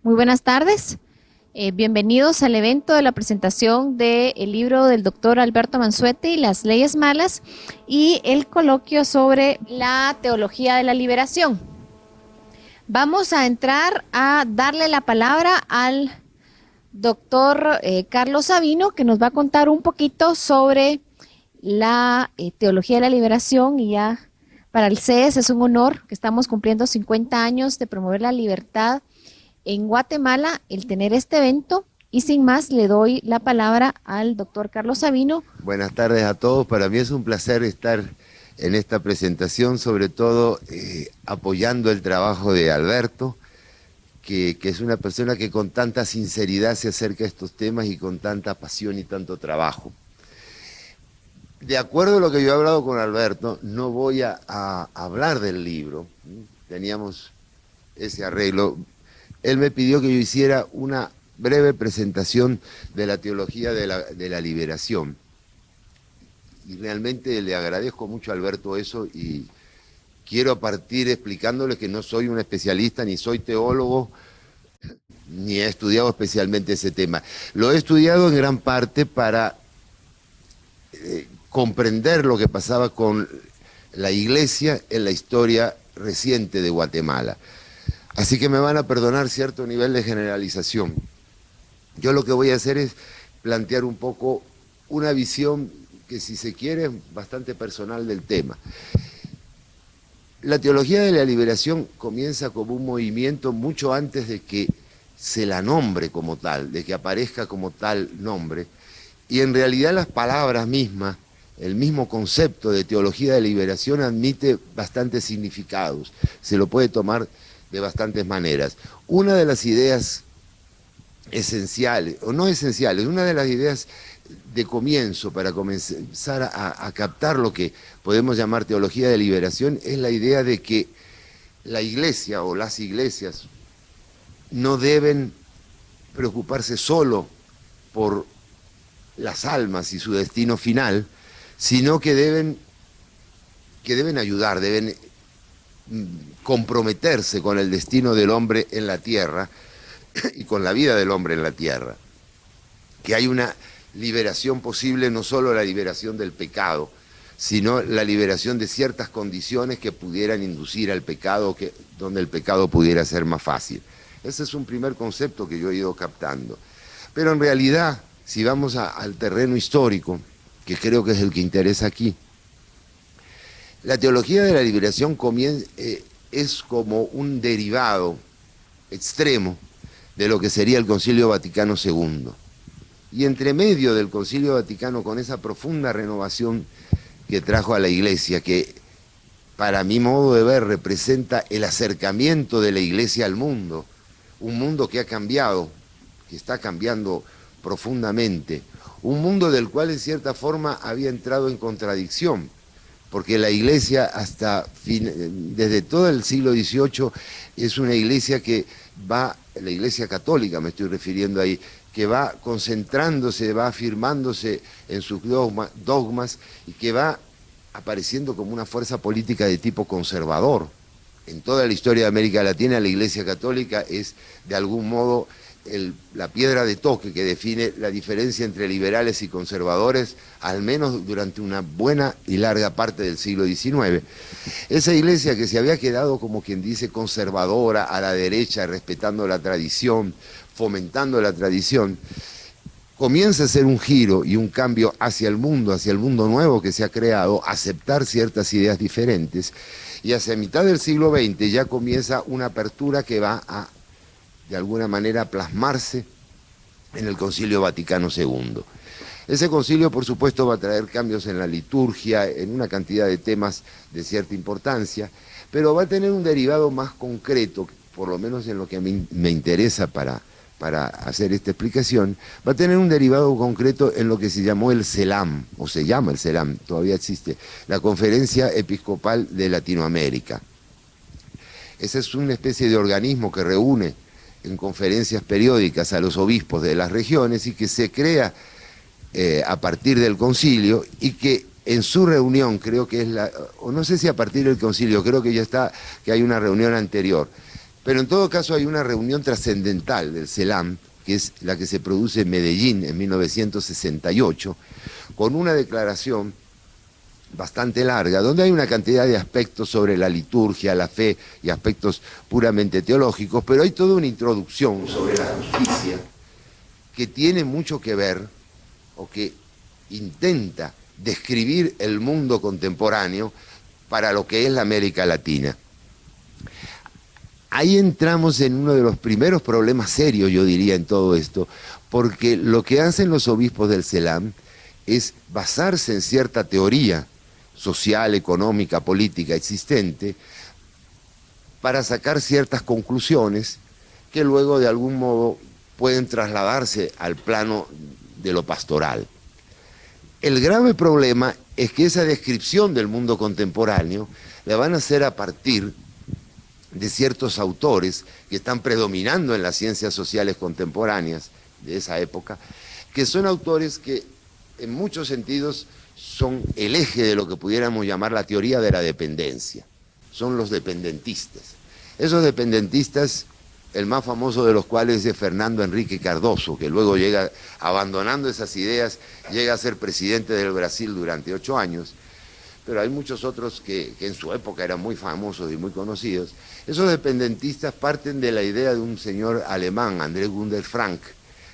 Muy buenas tardes. Bienvenidos al evento de la presentación del libro del doctor Alberto Mansuetti, Las leyes malas, y el coloquio sobre la teología de la liberación. Vamos a entrar a darle la palabra al doctor Carlos Sabino, que nos va a contar un poquito sobre la teología de la liberación. Y ya para el CES es un honor que estamos cumpliendo 50 años de promover la libertad en Guatemala, el tener este evento. Y sin más, le doy la palabra al doctor Carlos Sabino. Buenas tardes a todos. Para mí es un placer estar en esta presentación, sobre todo apoyando el trabajo de Alberto, que es una persona que con tanta sinceridad se acerca a estos temas y con tanta pasión y tanto trabajo. De acuerdo a lo que yo he hablado con Alberto, no voy a hablar del libro. Teníamos ese arreglo. Él me pidió que yo hiciera una breve presentación de la teología de la liberación. Y realmente le agradezco mucho a Alberto eso, y quiero partir explicándole que no soy un especialista, ni soy teólogo, ni he estudiado especialmente ese tema. Lo he estudiado en gran parte para comprender lo que pasaba con la Iglesia en la historia reciente de Guatemala. Así que me van a perdonar cierto nivel de generalización. Yo lo que voy a hacer es plantear un poco una visión que, si se quiere, es bastante personal del tema. La teología de la liberación comienza como un movimiento mucho antes de que se la nombre como tal, de que aparezca como tal nombre, y en realidad las palabras mismas, el mismo concepto de teología de liberación admite bastantes significados, se lo puede tomar de bastantes maneras. Una de las ideas esenciales, o no esenciales, una de las ideas de comienzo para comenzar a captar lo que podemos llamar teología de liberación es la idea de que la Iglesia o las iglesias no deben preocuparse solo por las almas y su destino final, sino que deben ayudar, deben comprometerse con el destino del hombre en la tierra y con la vida del hombre en la tierra. Que hay una liberación posible, no solo la liberación del pecado, sino la liberación de ciertas condiciones que pudieran inducir al pecado, donde el pecado pudiera ser más fácil. Ese es un primer concepto que yo he ido captando. Pero en realidad, si vamos al terreno histórico, que creo que es el que interesa aquí, la teología de la liberación es como un derivado extremo de lo que sería el Concilio Vaticano II. Y entre medio del Concilio Vaticano, con esa profunda renovación que trajo a la Iglesia, que para mi modo de ver representa el acercamiento de la Iglesia al mundo, un mundo que ha cambiado, que está cambiando profundamente, un mundo del cual en cierta forma había entrado en contradicción, porque la Iglesia desde todo el siglo XVIII es una Iglesia que va, la Iglesia católica me estoy refiriendo ahí, que va concentrándose, va afirmándose en sus dogmas y que va apareciendo como una fuerza política de tipo conservador. En toda la historia de América Latina, la Iglesia Católica es de algún modo la piedra de toque que define la diferencia entre liberales y conservadores, al menos durante una buena y larga parte del siglo XIX. Esa Iglesia que se había quedado, como quien dice, conservadora, a la derecha, respetando la tradición, fomentando la tradición, comienza a hacer un giro y un cambio hacia el mundo nuevo que se ha creado, aceptar ciertas ideas diferentes, y hacia mitad del siglo XX ya comienza una apertura que va a, de alguna manera, plasmarse en el Concilio Vaticano II. Ese concilio, por supuesto, va a traer cambios en la liturgia, en una cantidad de temas de cierta importancia, pero va a tener un derivado más concreto, por lo menos en lo que a mí me interesa para hacer esta explicación, va a tener un derivado concreto en lo que se llamó el CELAM, o se llama el CELAM, todavía existe, la Conferencia Episcopal de Latinoamérica. Esa es una especie de organismo que reúne en conferencias periódicas a los obispos de las regiones y que se crea a partir del concilio, y que en su reunión, creo que es o no sé si a partir del concilio, creo que ya está, que hay una reunión anterior, Pero en todo caso hay una reunión trascendental del CELAM, que es la que se produce en Medellín en 1968, con una declaración bastante larga, donde hay una cantidad de aspectos sobre la liturgia, la fe y aspectos puramente teológicos, pero hay toda una introducción sobre la justicia que tiene mucho que ver, o que intenta describir el mundo contemporáneo para lo que es la América Latina. Ahí entramos en uno de los primeros problemas serios, yo diría, en todo esto, porque lo que hacen los obispos del CELAM es basarse en cierta teoría social, económica, política existente, para sacar ciertas conclusiones que luego de algún modo pueden trasladarse al plano de lo pastoral. El grave problema es que esa descripción del mundo contemporáneo la van a hacer a partir de ciertos autores que están predominando en las ciencias sociales contemporáneas de esa época, que son autores que en muchos sentidos son el eje de lo que pudiéramos llamar la teoría de la dependencia. Son los dependentistas. Esos dependentistas, el más famoso de los cuales es Fernando Henrique Cardoso, que luego llega, abandonando esas ideas, llega a ser presidente del Brasil durante 8 años, pero hay muchos otros que en su época eran muy famosos y muy conocidos. Esos dependentistas parten de la idea de un señor alemán, André Gunder Frank,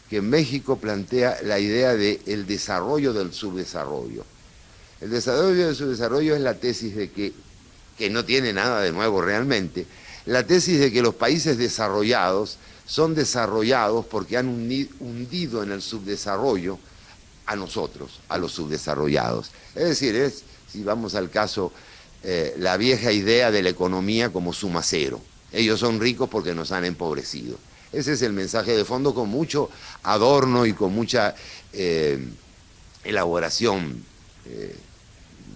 que en México plantea la idea del desarrollo del subdesarrollo. El desarrollo del subdesarrollo es la tesis de que no tiene nada de nuevo realmente, la tesis de que los países desarrollados son desarrollados porque han hundido en el subdesarrollo a nosotros, a los subdesarrollados. Es decir, si vamos al caso, la vieja idea de la economía como suma cero. Ellos son ricos porque nos han empobrecido. Ese es el mensaje de fondo, con mucho adorno y con mucha elaboración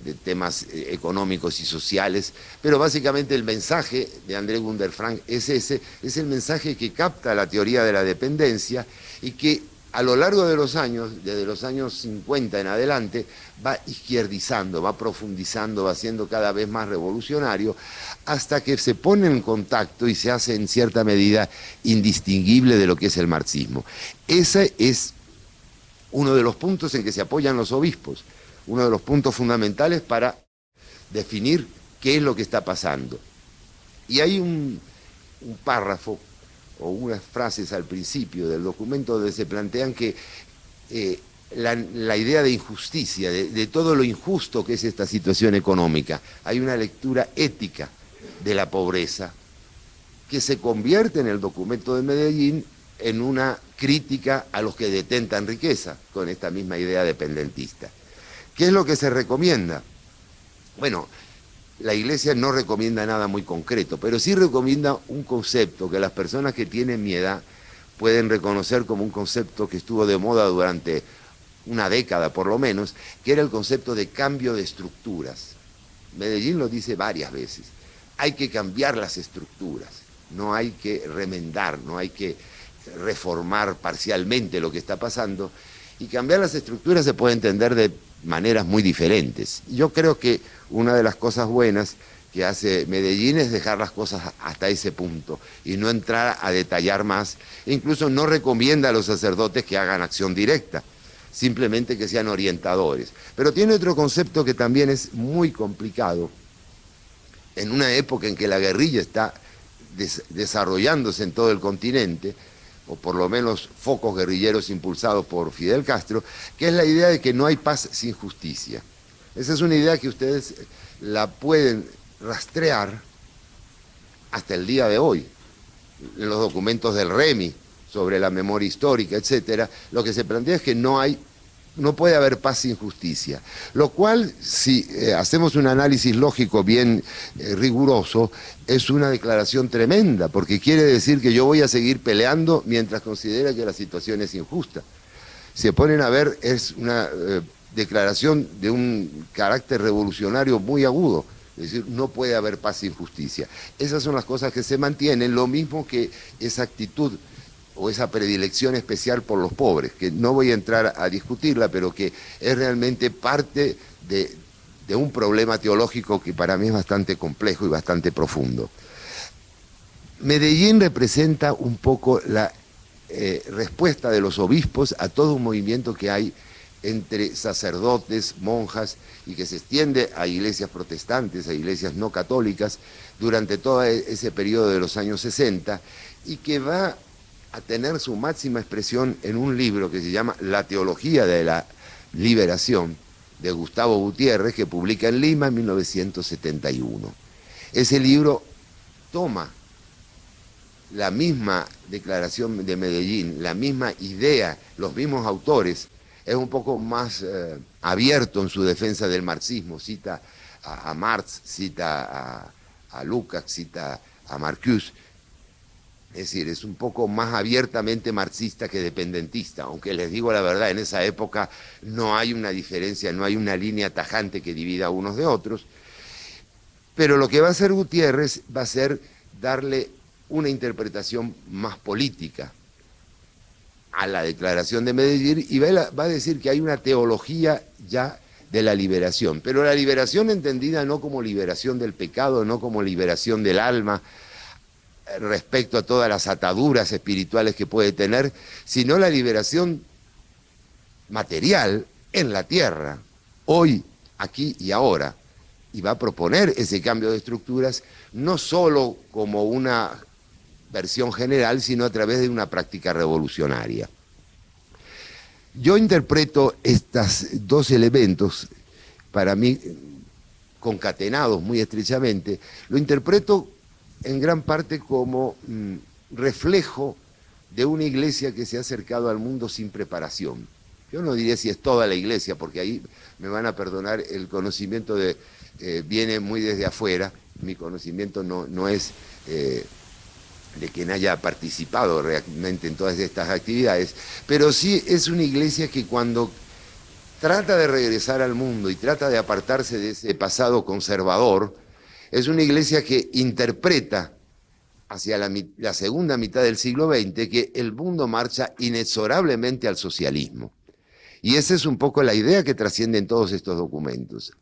de temas económicos y sociales, pero básicamente el mensaje de André Gunder Frank es ese, es el mensaje que capta la teoría de la dependencia y que a lo largo de los años, desde los años 50 en adelante, va izquierdizando, va profundizando, va siendo cada vez más revolucionario, hasta que se pone en contacto y se hace en cierta medida indistinguible de lo que es el marxismo. Ese es uno de los puntos en que se apoyan los obispos, uno de los puntos fundamentales para definir qué es lo que está pasando. Y hay un párrafo o unas frases al principio del documento donde se plantean que la idea de injusticia, de todo lo injusto que es esta situación económica, hay una lectura ética de la pobreza que se convierte en el documento de Medellín en una crítica a los que detentan riqueza, con esta misma idea dependentista. ¿Qué es lo que se recomienda? Bueno, la Iglesia no recomienda nada muy concreto, pero sí recomienda un concepto que las personas que tienen mi edad pueden reconocer como un concepto que estuvo de moda durante una década por lo menos, que era el concepto de cambio de estructuras. Medellín lo dice varias veces. Hay que cambiar las estructuras, no hay que remendar, no hay que reformar parcialmente lo que está pasando, y cambiar las estructuras se puede entender de maneras muy diferentes. Yo creo que una de las cosas buenas que hace Medellín es dejar las cosas hasta ese punto y no entrar a detallar más. E incluso no recomienda a los sacerdotes que hagan acción directa, simplemente que sean orientadores. Pero tiene otro concepto que también es muy complicado, en una época en que la guerrilla está desarrollándose en todo el continente, o por lo menos focos guerrilleros impulsados por Fidel Castro, que es la idea de que no hay paz sin justicia. Esa es una idea que ustedes la pueden rastrear hasta el día de hoy, en los documentos del REMI sobre la memoria histórica, etcétera. Lo que se plantea es que no puede haber paz sin justicia, lo cual, si hacemos un análisis lógico bien riguroso, es una declaración tremenda, porque quiere decir que yo voy a seguir peleando mientras considera que la situación es injusta. Se ponen a ver, es una declaración de un carácter revolucionario muy agudo, es decir, no puede haber paz sin justicia. Esas son las cosas que se mantienen, lo mismo que esa actitud o esa predilección especial por los pobres, que no voy a entrar a discutirla, pero que es realmente parte de un problema teológico que para mí es bastante complejo y bastante profundo. Medellín representa un poco la respuesta de los obispos a todo un movimiento que hay entre sacerdotes, monjas, y que se extiende a iglesias protestantes, a iglesias no católicas, durante todo ese periodo de los años 60, y que va a tener su máxima expresión en un libro que se llama La Teología de la Liberación, de Gustavo Gutiérrez, que publica en Lima en 1971. Ese libro toma la misma declaración de Medellín, la misma idea, los mismos autores, es un poco más abierto en su defensa del marxismo, cita a Marx, cita a Lukács, cita a Marcuse, es decir, es un poco más abiertamente marxista que dependentista, aunque les digo la verdad, en esa época no hay una diferencia, no hay una línea tajante que divida a unos de otros, pero lo que va a hacer Gutiérrez va a ser darle una interpretación más política a la declaración de Medellín y va a decir que hay una teología ya de la liberación, pero la liberación entendida no como liberación del pecado, no como liberación del alma respecto a todas las ataduras espirituales que puede tener, sino la liberación material en la tierra, hoy, aquí y ahora, y va a proponer ese cambio de estructuras no solo como una versión general, sino a través de una práctica revolucionaria. Yo interpreto estos dos elementos, para mí concatenados muy estrechamente, lo interpreto en gran parte como reflejo de una iglesia que se ha acercado al mundo sin preparación. Yo no diría si es toda la iglesia, porque ahí me van a perdonar, el conocimiento viene muy desde afuera, mi conocimiento no es de quien haya participado realmente en todas estas actividades, pero sí es una iglesia que cuando trata de regresar al mundo y trata de apartarse de ese pasado conservador, es una iglesia que interpreta hacia la segunda mitad del siglo XX que el mundo marcha inexorablemente al socialismo. Y esa es un poco la idea que trasciende en todos estos documentos.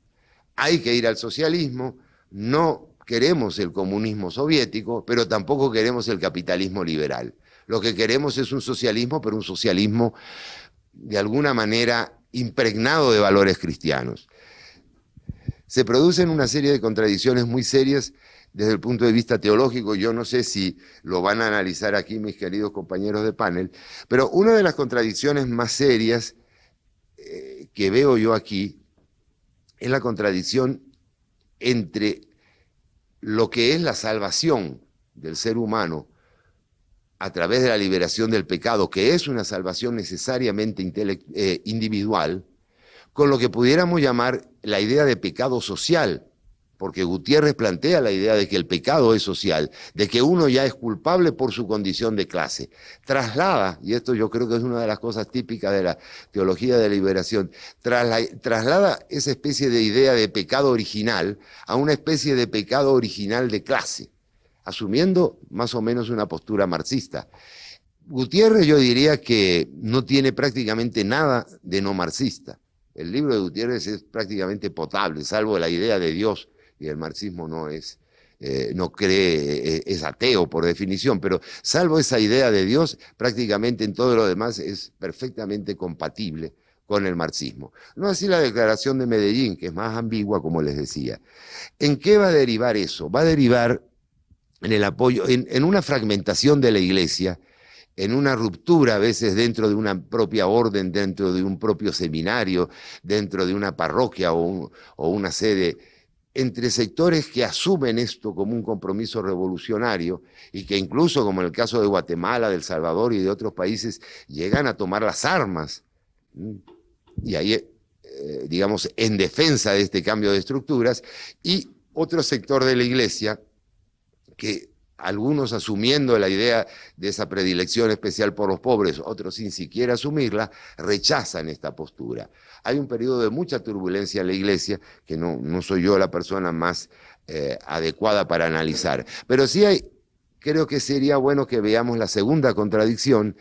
Hay que ir al socialismo, no queremos el comunismo soviético, pero tampoco queremos el capitalismo liberal. Lo que queremos es un socialismo, pero un socialismo de alguna manera impregnado de valores cristianos. Se producen una serie de contradicciones muy serias desde el punto de vista teológico. Yo no sé si lo van a analizar aquí mis queridos compañeros de panel, pero una de las contradicciones más serias que veo yo aquí es la contradicción entre lo que es la salvación del ser humano a través de la liberación del pecado, que es una salvación necesariamente individual, con lo que pudiéramos llamar la idea de pecado social, porque Gutiérrez plantea la idea de que el pecado es social, de que uno ya es culpable por su condición de clase. Traslada, y esto yo creo que es una de las cosas típicas de la teología de la liberación, traslada esa especie de idea de pecado original a una especie de pecado original de clase, asumiendo más o menos una postura marxista. Gutiérrez yo diría que no tiene prácticamente nada de no marxista. El libro de Gutiérrez es prácticamente potable, salvo la idea de Dios, y el marxismo no cree, es ateo por definición, pero salvo esa idea de Dios, prácticamente en todo lo demás es perfectamente compatible con el marxismo. No así la declaración de Medellín, que es más ambigua, como les decía. ¿En qué va a derivar eso? Va a derivar en el apoyo, en una fragmentación de la iglesia, en una ruptura a veces dentro de una propia orden, dentro de un propio seminario, dentro de una parroquia o una sede, entre sectores que asumen esto como un compromiso revolucionario y que incluso, como en el caso de Guatemala, de El Salvador y de otros países, llegan a tomar las armas. Y ahí, digamos, en defensa de este cambio de estructuras, y otro sector de la iglesia que algunos asumiendo la idea de esa predilección especial por los pobres, otros sin siquiera asumirla, rechazan esta postura. Hay un periodo de mucha turbulencia en la iglesia, que no soy yo la persona más adecuada para analizar, pero sí creo que sería bueno que veamos la segunda contradicción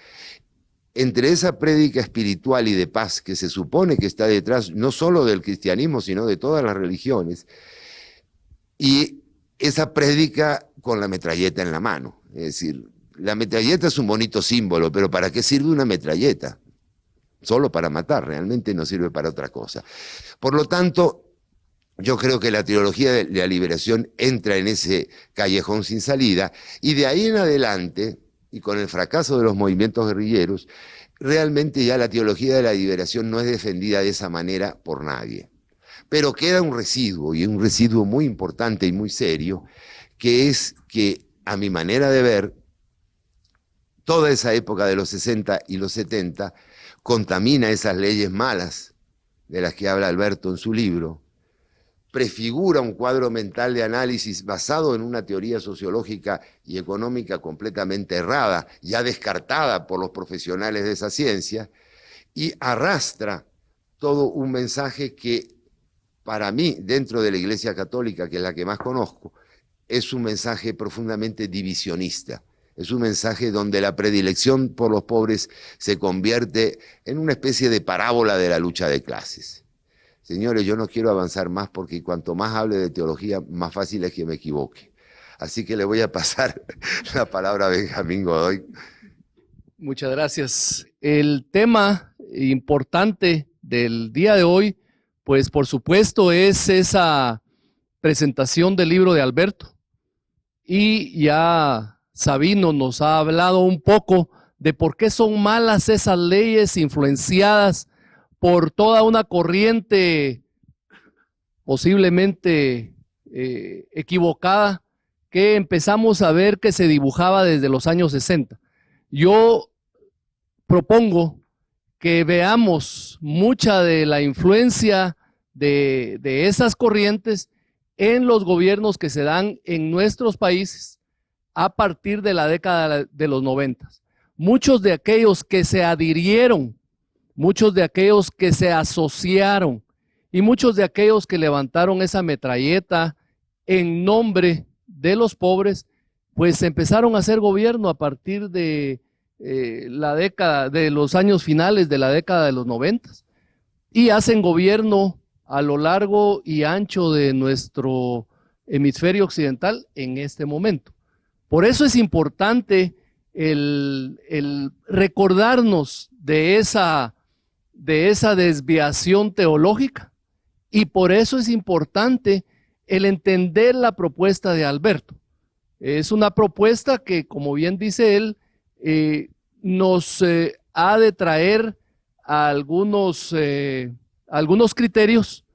entre esa prédica espiritual y de paz que se supone que está detrás no solo del cristianismo, sino de todas las religiones, y esa prédica con la metralleta en la mano. Es Es decir, la metralleta es un bonito símbolo, pero ¿para qué sirve una metralleta? Solo para matar, realmente no sirve para otra cosa. Por lo tanto, yo creo que la teología de la liberación entra en ese callejón sin salida, y de ahí en adelante, y con el fracaso de los movimientos guerrilleros, realmente ya la teología de la liberación no es defendida de esa manera por nadie. Pero queda un residuo, y un residuo muy importante y muy serio, que es que, a mi manera de ver, toda esa época de los 60 y los 70 contamina esas leyes malas de las que habla Alberto en su libro, prefigura un cuadro mental de análisis basado en una teoría sociológica y económica completamente errada, ya descartada por los profesionales de esa ciencia, y arrastra todo un mensaje que, para mí, dentro de la Iglesia Católica, que es la que más conozco, es un mensaje profundamente divisionista. Es un mensaje donde la predilección por los pobres se convierte en una especie de parábola de la lucha de clases. Señores, yo no quiero avanzar más porque cuanto más hable de teología, más fácil es que me equivoque. Así que le voy a pasar la palabra a Benjamín Godoy. Muchas gracias. El tema importante del día de hoy, pues por supuesto, es esa presentación del libro de Alberto. Y ya Sabino nos ha hablado un poco de por qué son malas esas leyes influenciadas por toda una corriente posiblemente equivocada que empezamos a ver que se dibujaba desde los años 60. Yo propongo que veamos mucha de la influencia de esas corrientes en los gobiernos que se dan en nuestros países a partir de la década de los 90. Muchos de aquellos que se adhirieron, muchos de aquellos que se asociaron y muchos de aquellos que levantaron esa metralleta en nombre de los pobres, pues empezaron a hacer gobierno a partir de la década, de los años finales de la década de los 90, y hacen gobierno a lo largo y ancho de nuestro hemisferio occidental en este momento. Por eso es importante el recordarnos de esa desviación teológica, y por eso es importante el entender la propuesta de Alberto. Es una propuesta que, como bien dice él, nos ha de traer a algunos criterios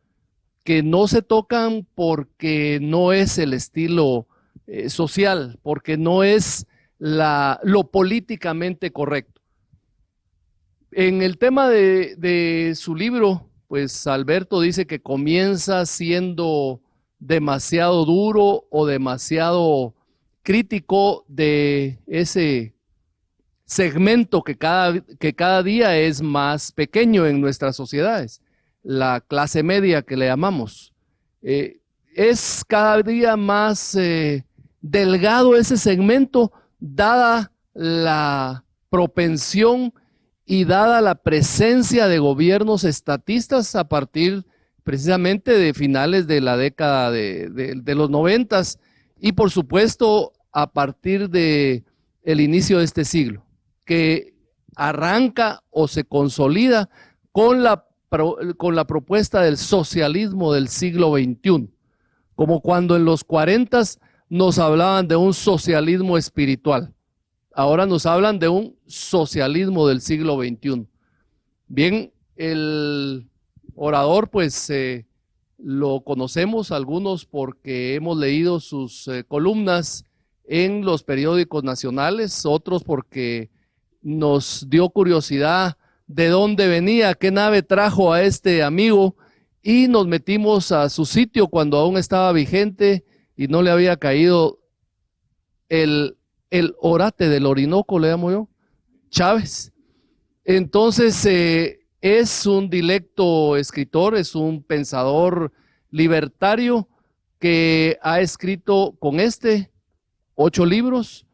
que no se tocan porque no es el estilo social, porque no es lo políticamente correcto. En el tema de su libro, pues Alberto dice que comienza siendo demasiado duro o demasiado crítico de ese segmento que cada día es más pequeño en nuestras sociedades, la clase media que le llamamos. Es cada día más delgado ese segmento, dada la propensión y dada la presencia de gobiernos estatistas a partir precisamente de finales de la década de los 90 y por supuesto a partir de el inicio de este siglo, que arranca o se consolida con la propuesta del socialismo del siglo XXI, como cuando en los 40 nos hablaban de un socialismo espiritual. Ahora nos hablan de un socialismo del siglo XXI. Bien, el orador, pues lo conocemos algunos porque hemos leído sus columnas en los periódicos nacionales, otros porque nos dio curiosidad de dónde venía, qué nave trajo a este amigo, y nos metimos a su sitio cuando aún estaba vigente y no le había caído el orate del Orinoco, le llamo yo, Chávez. Entonces es un dilecto escritor, es un pensador libertario que ha escrito con 8 libros.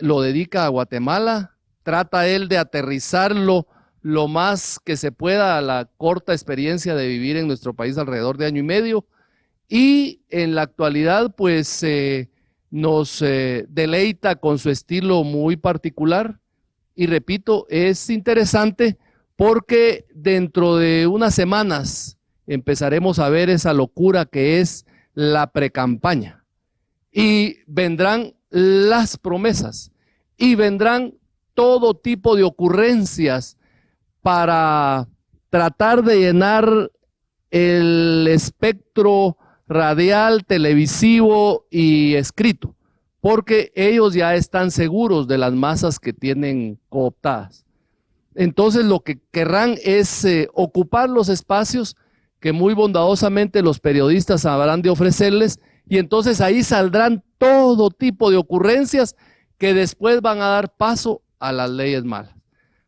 Lo dedica a Guatemala, trata él de aterrizarlo lo más que se pueda a la corta experiencia de vivir en nuestro país alrededor de año y medio, y en la actualidad pues nos deleita con su estilo muy particular. Y repito, es interesante porque dentro de unas semanas empezaremos a ver esa locura que es la precampaña. Y vendrán las promesas y vendrán todo tipo de ocurrencias para tratar de llenar el espectro radial, televisivo y escrito, porque ellos ya están seguros de las masas que tienen cooptadas. Entonces lo que querrán es ocupar los espacios que muy bondadosamente los periodistas habrán de ofrecerles, y entonces ahí saldrán todo tipo de ocurrencias que después van a dar paso a las leyes malas.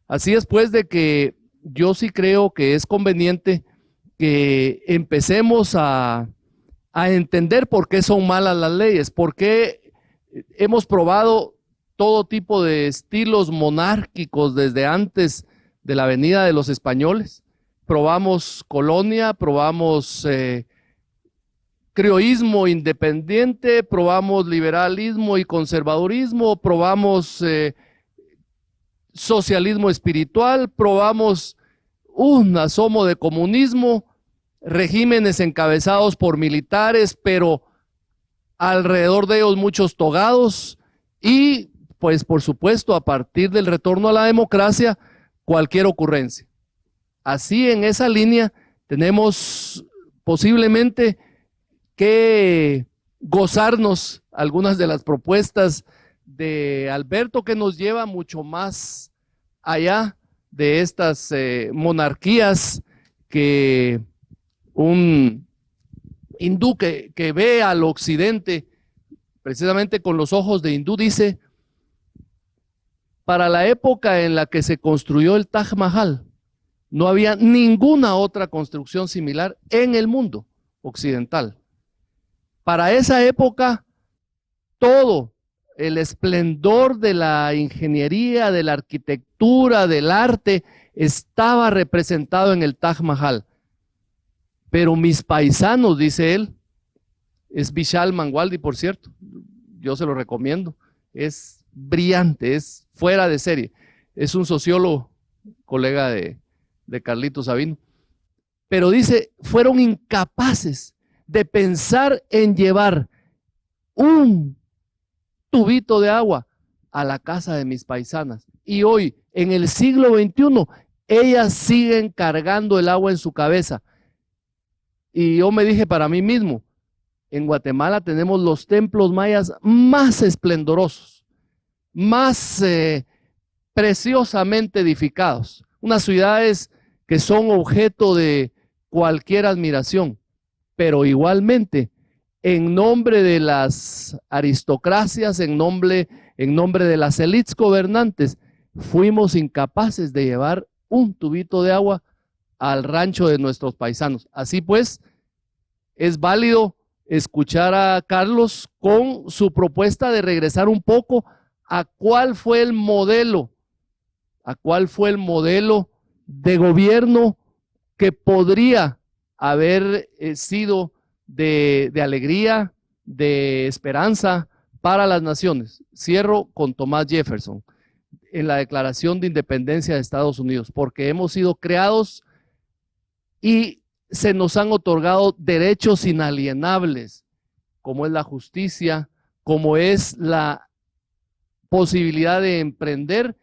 Así es pues de que yo sí creo que es conveniente que empecemos a entender por qué son malas las leyes, por qué hemos probado todo tipo de estilos monárquicos desde antes de la venida de los españoles. Probamos colonia, probamos criollismo independiente, probamos liberalismo y conservadurismo, probamos socialismo espiritual, probamos un asomo de comunismo, regímenes encabezados por militares, pero alrededor de ellos muchos togados, y pues por supuesto a partir del retorno a la democracia, cualquier ocurrencia. Así en esa línea tenemos posiblemente que gozarnos algunas de las propuestas de Alberto, que nos lleva mucho más allá de estas monarquías que un hindú que ve al occidente precisamente con los ojos de hindú dice: para la época en la que se construyó el Taj Mahal, no había ninguna otra construcción similar en el mundo occidental. Para esa época, todo el esplendor de la ingeniería, de la arquitectura, del arte, estaba representado en el Taj Mahal. Pero mis paisanos, dice él, es Vishal Mangalwadi, por cierto, yo se lo recomiendo, es brillante, es fuera de serie, es un sociólogo, colega de Carlitos Sabino, pero dice, fueron incapaces de pensar en llevar un tubito de agua a la casa de mis paisanas. Y hoy, en el siglo XXI, ellas siguen cargando el agua en su cabeza. Y yo me dije para mí mismo, en Guatemala tenemos los templos mayas más esplendorosos, más preciosamente edificados, unas ciudades que son objeto de cualquier admiración, pero igualmente en nombre de las aristocracias, en nombre de las élites gobernantes, fuimos incapaces de llevar un tubito de agua al rancho de nuestros paisanos. Así pues, es válido escuchar a Carlos con su propuesta de regresar un poco a cuál fue el modelo, de gobierno que podría haber sido de alegría, de esperanza para las naciones. Cierro con Thomas Jefferson en la Declaración de Independencia de Estados Unidos, porque hemos sido creados y se nos han otorgado derechos inalienables, como es la justicia, como es la posibilidad de emprender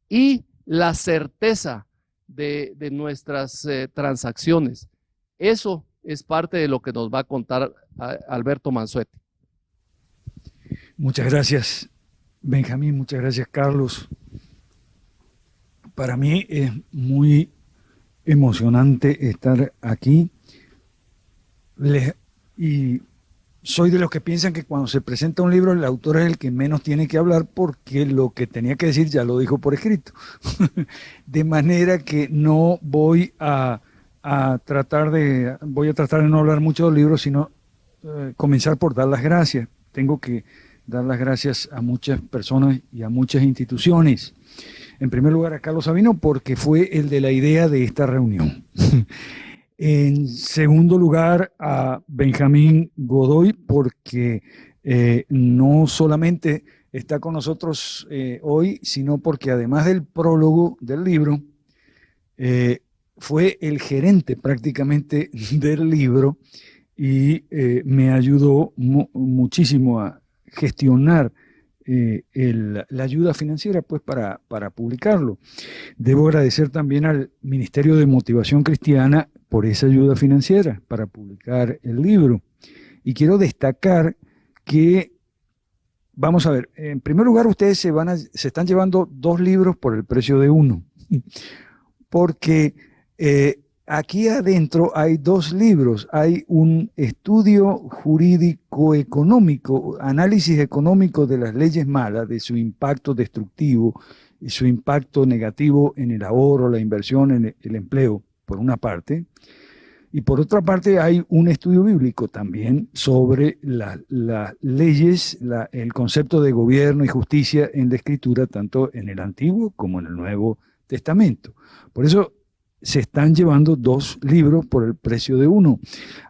y la certeza de nuestras transacciones. Eso es parte de lo que nos va a contar Alberto Mansuetti. Muchas gracias, Benjamín, muchas gracias, Carlos. Para mí es muy emocionante estar aquí y soy de los que piensan que cuando se presenta un libro el autor es el que menos tiene que hablar porque lo que tenía que decir ya lo dijo por escrito. De manera que no voy a tratar de no hablar mucho del libro, sino comenzar por dar las gracias. Tengo que dar las gracias a muchas personas y a muchas instituciones. En primer lugar a Carlos Sabino porque fue el de la idea de esta reunión. En segundo lugar a Benjamín Godoy porque no solamente está con nosotros hoy, sino porque además del prólogo del libro, fue el gerente prácticamente del libro y me ayudó muchísimo a gestionar la ayuda financiera pues para publicarlo. Debo agradecer también al Ministerio de Motivación Cristiana por esa ayuda financiera para publicar el libro. Y quiero destacar que, vamos a ver, en primer lugar ustedes se están llevando 2 libros por el precio de uno, porque aquí adentro hay 2 libros, hay un estudio jurídico económico, análisis económico de las leyes malas, de su impacto destructivo y su impacto negativo en el ahorro, la inversión, en el empleo, por una parte. Y por otra parte hay un estudio bíblico también sobre las leyes, el concepto de gobierno y justicia en la Escritura, tanto en el Antiguo como en el Nuevo Testamento. Por eso se están llevando 2 libros por el precio de uno.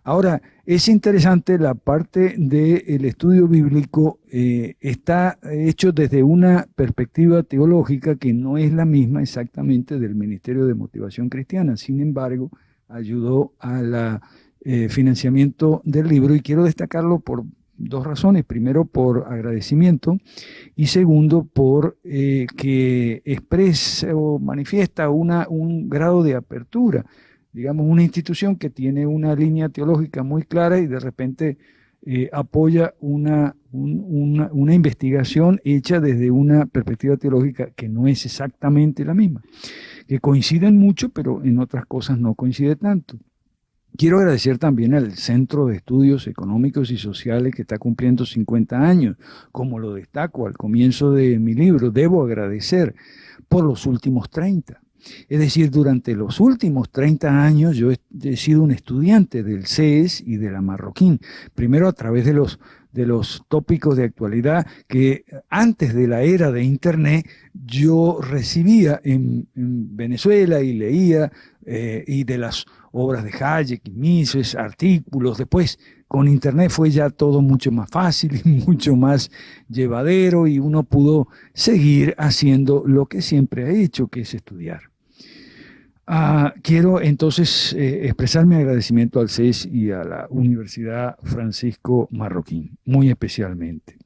Ahora, es interesante la parte del estudio bíblico, está hecho desde una perspectiva teológica que no es la misma exactamente del Ministerio de Motivación Cristiana. Sin embargo, ayudó al financiamiento del libro y quiero destacarlo por 2 razones. Primero, por agradecimiento y segundo, por que expresa o manifiesta un grado de apertura. Digamos, una institución que tiene una línea teológica muy clara y de repente apoya una investigación hecha desde una perspectiva teológica que no es exactamente la misma, que coinciden mucho, pero en otras cosas no coincide tanto. Quiero agradecer también al Centro de Estudios Económicos y Sociales que está cumpliendo 50 años. Como lo destaco al comienzo de mi libro, debo agradecer por los últimos 30. Es decir, durante los últimos 30 años yo he sido un estudiante del CES y de la Marroquín, primero a través de los tópicos de actualidad que antes de la era de Internet yo recibía en Venezuela y leía, y de las obras de Hayek y Mises, artículos. Después con Internet fue ya todo mucho más fácil y mucho más llevadero y uno pudo seguir haciendo lo que siempre ha hecho, que es estudiar. Quiero entonces expresar mi agradecimiento al CES y a la Universidad Francisco Marroquín, muy especialmente.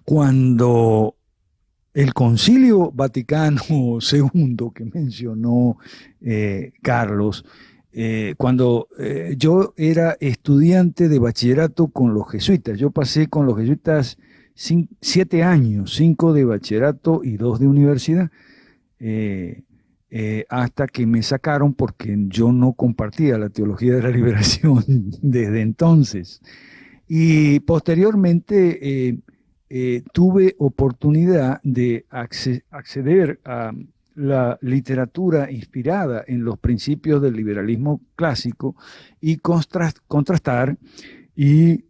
Cuando el Concilio Vaticano II, que mencionó Carlos, cuando yo era estudiante de bachillerato con los jesuitas, yo pasé con los jesuitas 7 años, 5 de bachillerato y 2 de universidad, hasta que me sacaron porque yo no compartía la teología de la liberación desde entonces. Y posteriormente tuve oportunidad de acceder a la literatura inspirada en los principios del liberalismo clásico y contrastar y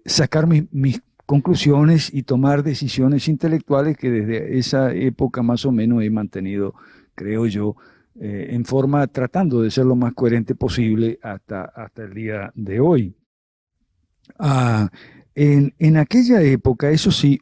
sacar mis conclusiones y tomar decisiones intelectuales que desde esa época más o menos he mantenido, creo yo, en forma tratando de ser lo más coherente posible hasta el día de hoy. En aquella época, eso sí,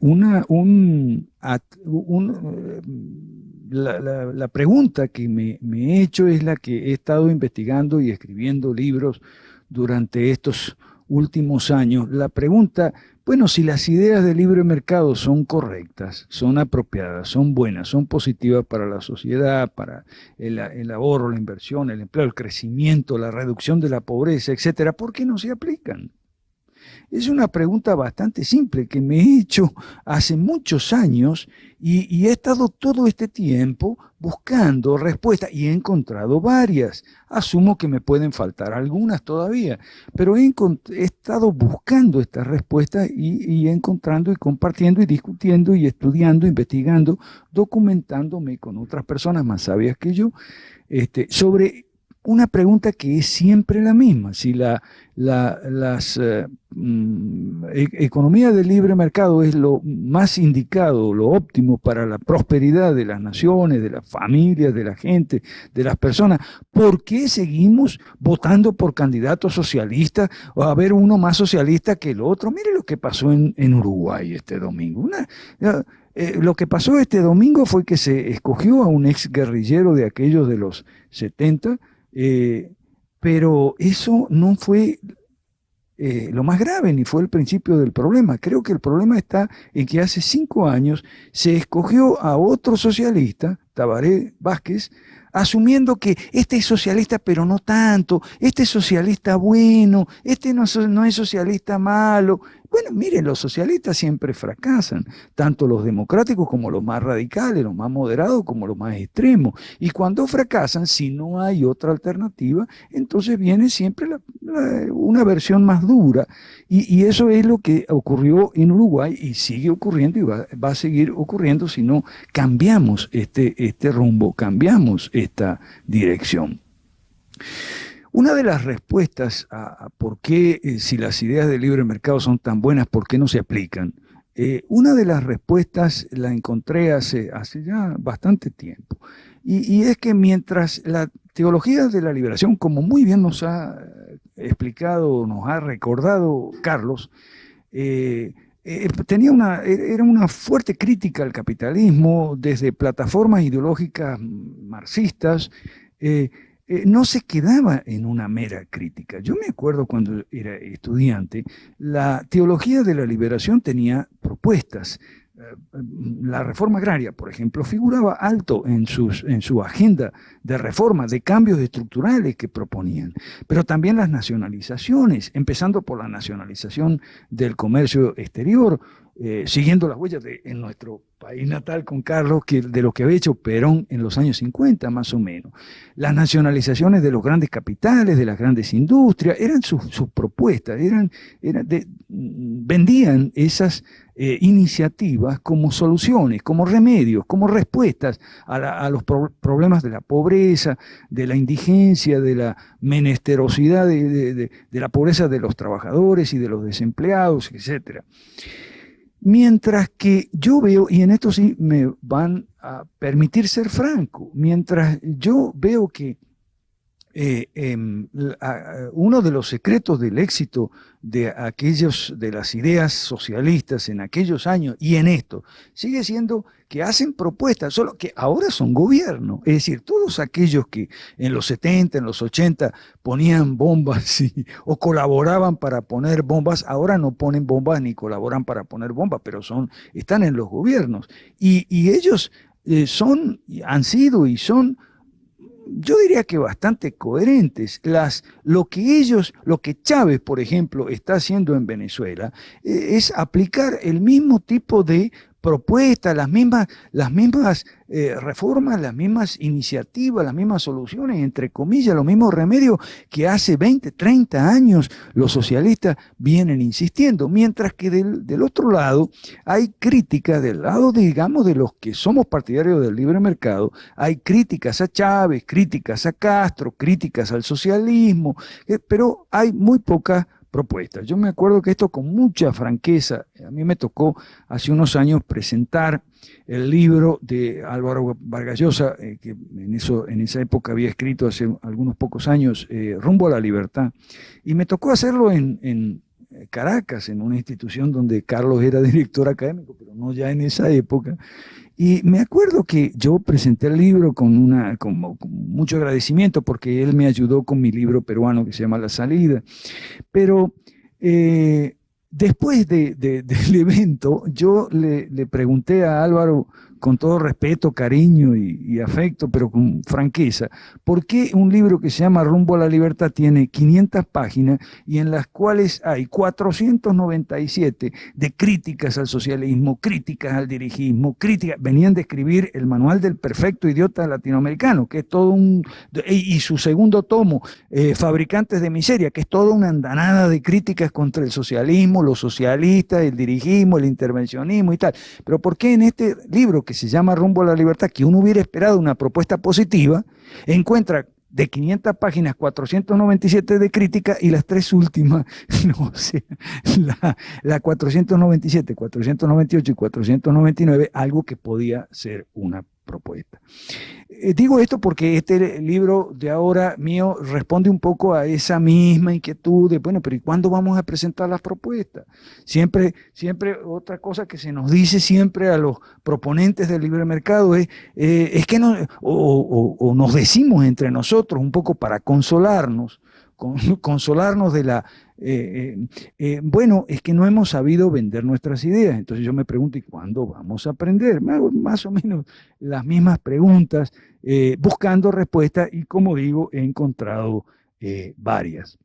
la pregunta que me he hecho es la que he estado investigando y escribiendo libros durante estos últimos años. La pregunta, bueno, si las ideas del libre mercado son correctas, son apropiadas, son buenas, son positivas para la sociedad, para el ahorro, la inversión, el empleo, el crecimiento, la reducción de la pobreza, etcétera, ¿por qué no se aplican? Es una pregunta bastante simple que me he hecho hace muchos años y he estado todo este tiempo buscando respuestas y he encontrado varias. Asumo que me pueden faltar algunas todavía, pero he estado buscando estas respuestas y encontrando y compartiendo y discutiendo y estudiando, investigando, documentándome con otras personas más sabias que yo sobre una pregunta que es siempre la misma. Si economía del libre mercado es lo más indicado, lo óptimo para la prosperidad de las naciones, de las familias, de la gente, de las personas, ¿por qué seguimos votando por candidatos socialistas o a ver uno más socialista que el otro? Mire lo que pasó en Uruguay este domingo. Lo que pasó este domingo fue que se escogió a un ex guerrillero de aquellos de los 70, pero eso no fue lo más grave ni fue el principio del problema. Creo que el problema está en que hace 5 años se escogió a otro socialista, Tabaré Vázquez, asumiendo que este es socialista pero no tanto, este es socialista bueno, este no es socialista malo. Bueno, miren, los socialistas siempre fracasan, tanto los democráticos como los más radicales, los más moderados como los más extremos. Y cuando fracasan, si no hay otra alternativa, entonces viene siempre una versión más dura. Y eso es lo que ocurrió en Uruguay y sigue ocurriendo y va a seguir ocurriendo si no cambiamos este rumbo, cambiamos esta dirección. Una de las respuestas a por qué, si las ideas del libre mercado son tan buenas, ¿por qué no se aplican? Una de las respuestas la encontré hace ya bastante tiempo. Y es que mientras la teología de la liberación, como muy bien nos ha explicado, nos ha recordado Carlos, era una fuerte crítica al capitalismo desde plataformas ideológicas marxistas, no se quedaba en una mera crítica. Yo me acuerdo cuando era estudiante, la teología de la liberación tenía propuestas. La reforma agraria, por ejemplo, figuraba alto en su agenda de reforma, de cambios estructurales que proponían, pero también las nacionalizaciones, empezando por la nacionalización del comercio exterior, siguiendo las huellas en nuestro país natal con Carlos, de lo que había hecho Perón en los años 50 más o menos. Las nacionalizaciones de los grandes capitales, de las grandes industrias, eran sus propuestas, vendían esas iniciativas como soluciones, como remedios, como respuestas a los problemas de la pobreza, de la indigencia, de la menesterosidad, de la pobreza de los trabajadores y de los desempleados, etcétera. Mientras que yo veo, y en esto sí me van a permitir ser franco, mientras yo veo que uno de los secretos del éxito de las ideas socialistas en aquellos años y en esto sigue siendo que hacen propuestas, solo que ahora son gobierno. Es decir, todos aquellos que en los 70, en los 80 ponían bombas o colaboraban para poner bombas, ahora no ponen bombas ni colaboran para poner bombas, pero están en los gobiernos. Y ellos han sido y son, yo diría que bastante coherentes. Lo que Chávez, por ejemplo, está haciendo en Venezuela, es aplicar el mismo tipo de propuestas, las mismas reformas, las mismas iniciativas, las mismas soluciones, entre comillas, los mismos remedios que hace 20, 30 años los socialistas vienen insistiendo, mientras que del otro lado hay críticas, del lado, digamos, de los que somos partidarios del libre mercado, hay críticas a Chávez, críticas a Castro, críticas al socialismo, pero hay muy pocas propuestas. Yo me acuerdo que esto con mucha franqueza, a mí me tocó hace unos años presentar el libro de Álvaro Vargas Llosa, que en esa época había escrito hace algunos pocos años, Rumbo a la Libertad, y me tocó hacerlo en Caracas, en una institución donde Carlos era director académico, pero no ya en esa época. Y me acuerdo que yo presenté el libro con mucho agradecimiento porque él me ayudó con mi libro peruano que se llama La Salida. Pero después del evento, yo le pregunté a Álvaro, con todo respeto, cariño y afecto, pero con franqueza, ¿por qué un libro que se llama Rumbo a la Libertad tiene 500 páginas y en las cuales hay 497 de críticas al socialismo, críticas al dirigismo, venían de escribir el Manual del Perfecto Idiota Latinoamericano, que es todo y su segundo tomo, Fabricantes de Miseria, que es toda una andanada de críticas contra el socialismo, los socialistas, el dirigismo, el intervencionismo y tal? Pero ¿por qué en este libro que se llama Rumbo a la Libertad, que uno hubiera esperado una propuesta positiva, encuentra de 500 páginas, 497 de crítica y las 3 últimas, no sé, la 497, 498 y 499, algo que podía ser una propuesta. Digo esto porque este libro de ahora mío responde un poco a esa misma inquietud de, bueno, pero ¿y cuándo vamos a presentar las propuestas? Siempre otra cosa que se nos dice siempre a los proponentes del libre mercado es que no, o nos decimos entre nosotros un poco para consolarnos de la... bueno, es que no hemos sabido vender nuestras ideas. Entonces yo me pregunto, ¿y cuándo vamos a aprender? Me hago más o menos las mismas preguntas, buscando respuestas y, como digo, he encontrado varias.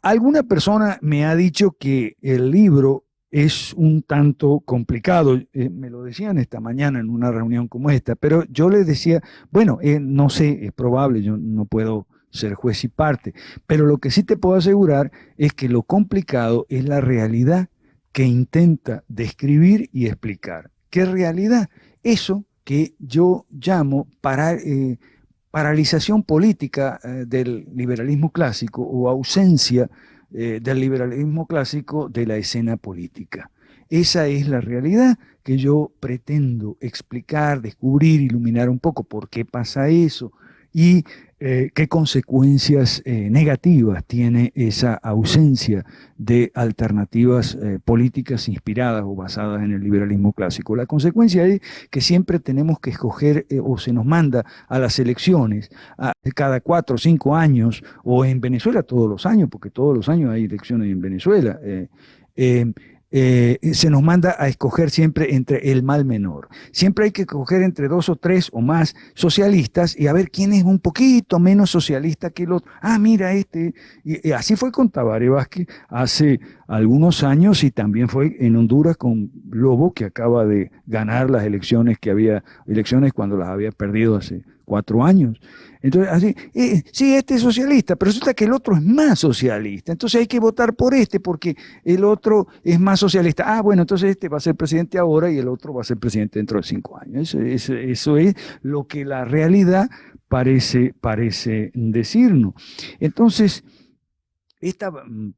Alguna persona me ha dicho que el libro es un tanto complicado, me lo decían esta mañana en una reunión como esta, pero yo les decía, bueno, no sé, es probable, yo no puedo ser juez y parte, pero lo que sí te puedo asegurar es que lo complicado es la realidad que intenta describir y explicar. ¿Qué realidad? Eso que yo llamo paralización política del liberalismo clásico o ausencia del liberalismo clásico de la escena política. Esa es la realidad que yo pretendo explicar, descubrir, iluminar un poco por qué pasa eso y qué consecuencias negativas tiene esa ausencia de alternativas políticas inspiradas o basadas en el liberalismo clásico. La consecuencia es que siempre tenemos que escoger o se nos manda a las elecciones cada 4 o 5 años, o en Venezuela todos los años, porque todos los años hay elecciones en Venezuela, se nos manda a escoger siempre entre el mal menor. Siempre hay que escoger entre 2 o 3 o más socialistas y a ver quién es un poquito menos socialista que el otro. Ah, mira este. Y así fue con Tabaré Vázquez hace algunos años y también fue en Honduras con Lobo, que acaba de ganar las elecciones cuando las había perdido hace 4 años. Entonces, así, sí, este es socialista, pero resulta que el otro es más socialista. Entonces hay que votar por este porque el otro es más socialista. Ah, bueno, entonces este va a ser presidente ahora y el otro va a ser presidente dentro de 5 años. Eso es lo que la realidad parece decirnos. Entonces, esta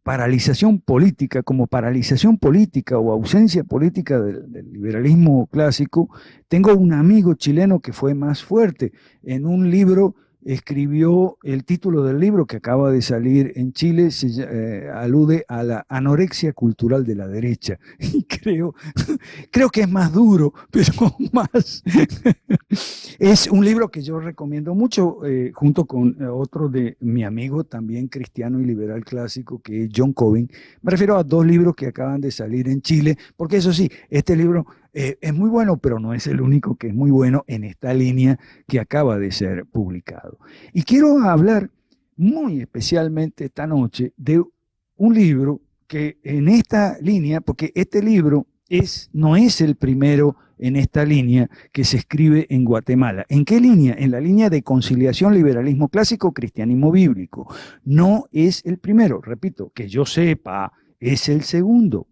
paralización política, como paralización política o ausencia política del liberalismo clásico, tengo un amigo chileno que fue más fuerte. En un libro escribió, el título del libro que acaba de salir en Chile alude a la anorexia cultural de la derecha. Y creo que es más duro, pero más... Es un libro que yo recomiendo mucho, junto con otro de mi amigo, también cristiano y liberal clásico, que es John Coben. Me refiero a 2 libros que acaban de salir en Chile, porque eso sí, este libro es muy bueno, pero no es el único que es muy bueno en esta línea que acaba de ser publicado. Y quiero hablar muy especialmente esta noche de un libro que en esta línea, porque este libro no es el primero en esta línea que se escribe en Guatemala. ¿En qué línea? En la línea de conciliación, liberalismo clásico, cristianismo bíblico. No es el primero, repito, que yo sepa, es el segundo.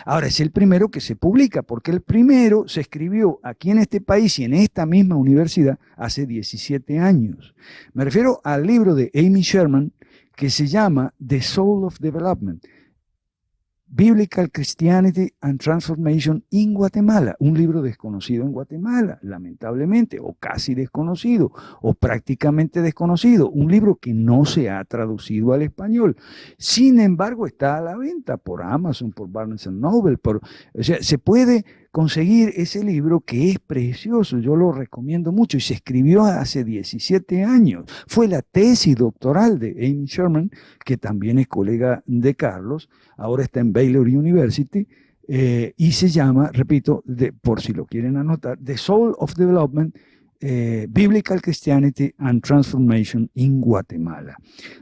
Ahora, es el primero que se publica, porque el primero se escribió aquí en este país y en esta misma universidad hace 17 años. Me refiero al libro de Amy Sherman que se llama The Soul of Development, Biblical Christianity and Transformation in Guatemala, un libro desconocido en Guatemala, lamentablemente, o casi desconocido, o prácticamente desconocido, un libro que no se ha traducido al español. Sin embargo, está a la venta por Amazon, por Barnes & Noble, o sea, se puede conseguir ese libro que es precioso, yo lo recomiendo mucho y se escribió hace 17 años. Fue la tesis doctoral de Amy Sherman, que también es colega de Carlos, ahora está en Baylor University, y se llama, repito, por si lo quieren anotar, The Soul of Development, Biblical Christianity and Transformation in Guatemala.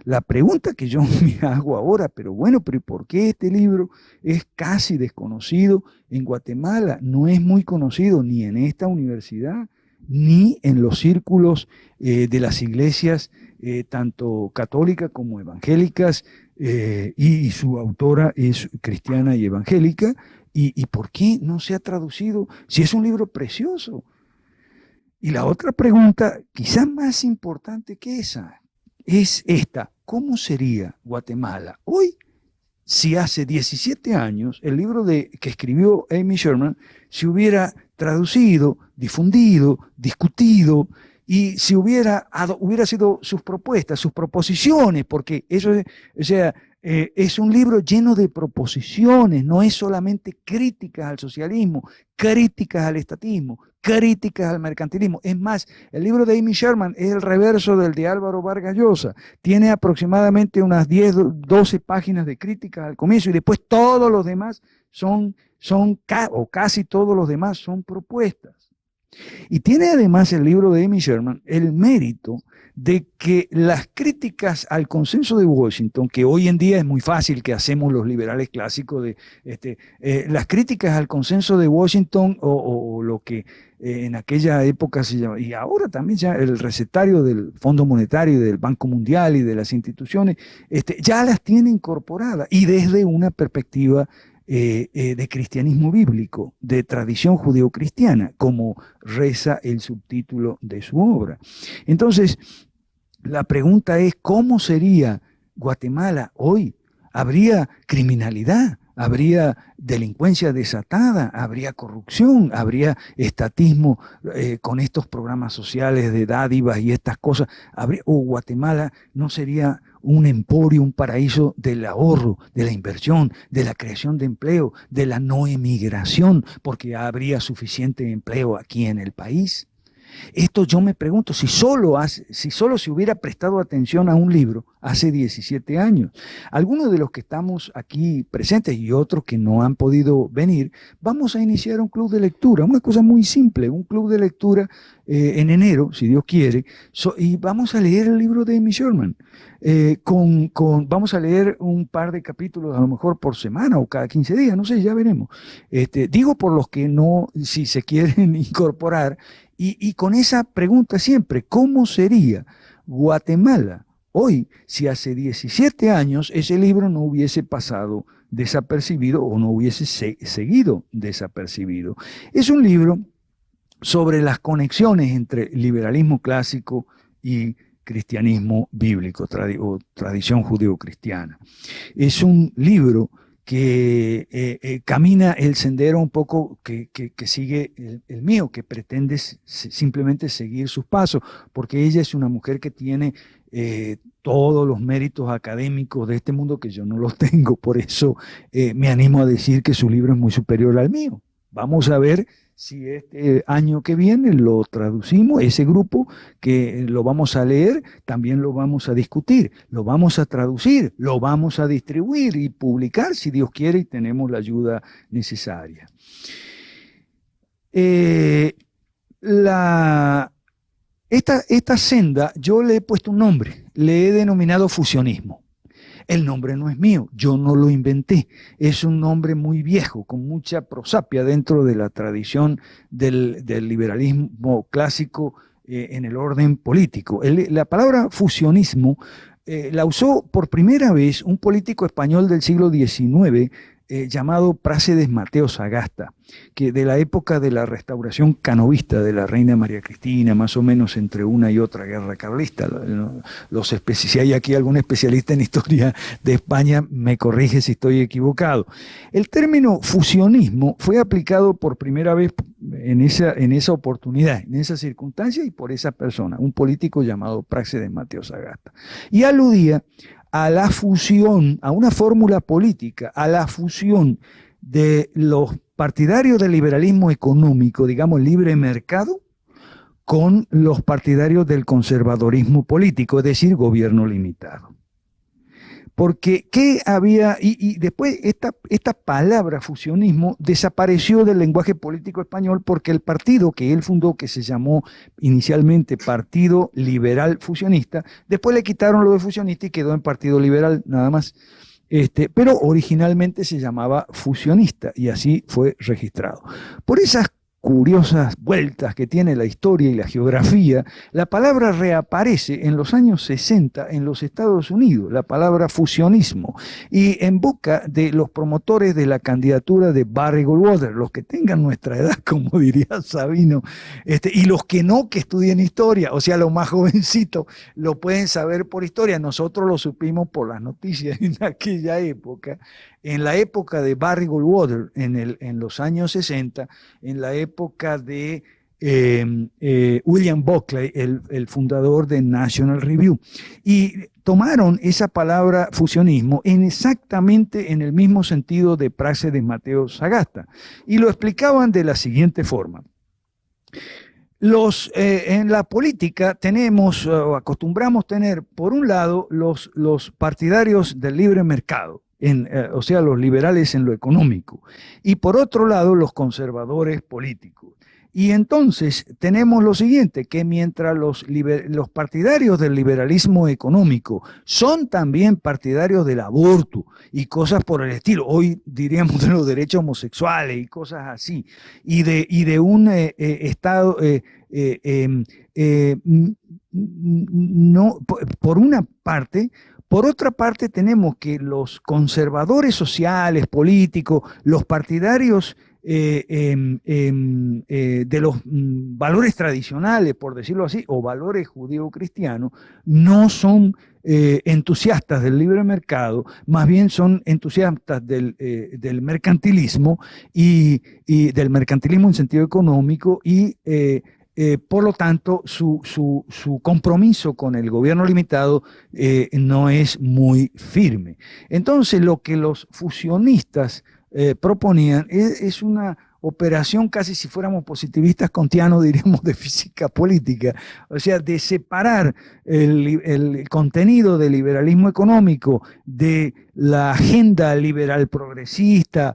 La pregunta que yo me hago ahora, pero ¿por qué este libro es casi desconocido en Guatemala? No es muy conocido ni en esta universidad, ni en los círculos de las iglesias, tanto católicas como evangélicas, y su autora es cristiana y evangélica. ¿Y por qué no se ha traducido? Si es un libro precioso. Y la otra pregunta, quizás más importante que esa, es esta: ¿cómo sería Guatemala hoy si hace 17 años el libro que escribió Amy Sherman se hubiera traducido, difundido, discutido, y si hubiera sido sus propuestas, sus proposiciones, porque eso es, o sea, es un libro lleno de proposiciones, no es solamente críticas al socialismo, críticas al estatismo, críticas al mercantilismo. Es más, el libro de Amy Sherman es el reverso del de Álvaro Vargas Llosa. Tiene aproximadamente unas 10, 12 páginas de críticas al comienzo, y después todos los demás o casi todos los demás son propuestas. Y tiene además el libro de Amy Sherman el mérito de que las críticas al consenso de Washington, que hoy en día es muy fácil que hacemos los liberales clásicos, las críticas al consenso de Washington o lo que en aquella época se llama, y ahora también ya el recetario del Fondo Monetario y del Banco Mundial y de las instituciones, ya las tiene incorporadas, y desde una perspectiva de cristianismo bíblico, de tradición judeocristiana, como reza el subtítulo de su obra. Entonces, la pregunta es: ¿cómo sería Guatemala hoy? ¿Habría criminalidad? ¿Habría delincuencia desatada? ¿Habría corrupción? ¿Habría estatismo con estos programas sociales de dádivas y estas cosas? ¿O Guatemala no sería un emporio, un paraíso del ahorro, de la inversión, de la creación de empleo, de la no emigración, porque habría suficiente empleo aquí en el país? Esto yo me pregunto, si solo se hubiera prestado atención a un libro hace 17 años. Algunos de los que estamos aquí presentes y otros que no han podido venir, vamos a iniciar un club de lectura, una cosa muy simple, un club de lectura en enero, si Dios quiere, y vamos a leer el libro de Amy Sherman. Vamos a leer un par de capítulos, a lo mejor por semana o cada 15 días, no sé, ya veremos. Digo por los que no, si se quieren incorporar, y con esa pregunta siempre: ¿cómo sería Guatemala hoy si hace 17 años ese libro no hubiese pasado desapercibido o no hubiese seguido desapercibido? Es un libro sobre las conexiones entre liberalismo clásico y cristianismo bíblico o tradición judeocristiana. Es un libro que camina el sendero un poco que sigue el mío, que pretende simplemente seguir sus pasos, porque ella es una mujer que tiene todos los méritos académicos de este mundo que yo no los tengo. Por eso me animo a decir que su libro es muy superior al mío. Vamos a ver si este año que viene lo traducimos, ese grupo que lo vamos a leer, también lo vamos a discutir, lo vamos a traducir, lo vamos a distribuir y publicar, si Dios quiere, y tenemos la ayuda necesaria. Esta senda yo le he puesto un nombre, le he denominado fusionismo. El nombre no es mío, yo no lo inventé, es un nombre muy viejo, con mucha prosapia dentro de la tradición del liberalismo clásico en el orden político. La palabra fusionismo la usó por primera vez un político español del siglo XIX llamado Prácedes Mateo Sagasta, que de la época de la restauración canovista de la reina María Cristina, más o menos entre una y otra guerra carlista. Si hay aquí algún especialista en historia de España, me corrige si estoy equivocado. El término fusionismo fue aplicado por primera vez en esa oportunidad, en esa circunstancia, y por esa persona, un político llamado Prácedes Mateo Sagasta. Y aludía a la fusión, a una fórmula política, a la fusión de los partidarios del liberalismo económico, digamos libre mercado, con los partidarios del conservadorismo político, es decir, gobierno limitado. Porque ¿qué había? Y después esta palabra fusionismo desapareció del lenguaje político español, porque el partido que él fundó, que se llamó inicialmente Partido Liberal Fusionista, después le quitaron lo de fusionista y quedó en Partido Liberal nada más. Pero originalmente se llamaba fusionista y así fue registrado. Por esas curiosas vueltas que tiene la historia y la geografía, la palabra reaparece en los años 60 en los Estados Unidos, la palabra fusionismo, y en boca de los promotores de la candidatura de Barry Goldwater, los que tengan nuestra edad, como diría Sabino, y los que no, que estudien historia, o sea, los más jovencitos lo pueden saber por historia. Nosotros lo supimos por las noticias en aquella época. En la época de Barry Goldwater, en los años 60, en la época de William Buckley, el fundador de National Review, y tomaron esa palabra fusionismo exactamente en el mismo sentido de Práxedes Mateo Sagasta, y lo explicaban de la siguiente forma. En la política tenemos, o acostumbramos tener, por un lado, los partidarios del libre mercado, o sea, los liberales en lo económico, y por otro lado, los conservadores políticos. Y entonces tenemos lo siguiente, que mientras los partidarios del liberalismo económico son también partidarios del aborto y cosas por el estilo, hoy diríamos de los derechos homosexuales y cosas así, y de un Estado, no, por una parte. Por otra parte, tenemos que los conservadores sociales, políticos, los partidarios de los valores tradicionales, por decirlo así, o valores judío-cristianos, no son entusiastas del libre mercado, más bien son entusiastas del mercantilismo y del mercantilismo en sentido económico y por lo tanto, su compromiso con el gobierno limitado no es muy firme. Entonces, lo que los fusionistas proponían es una operación, casi si fuéramos positivistas kantianos, diríamos, de física política, o sea, de separar el contenido del liberalismo económico de la agenda liberal progresista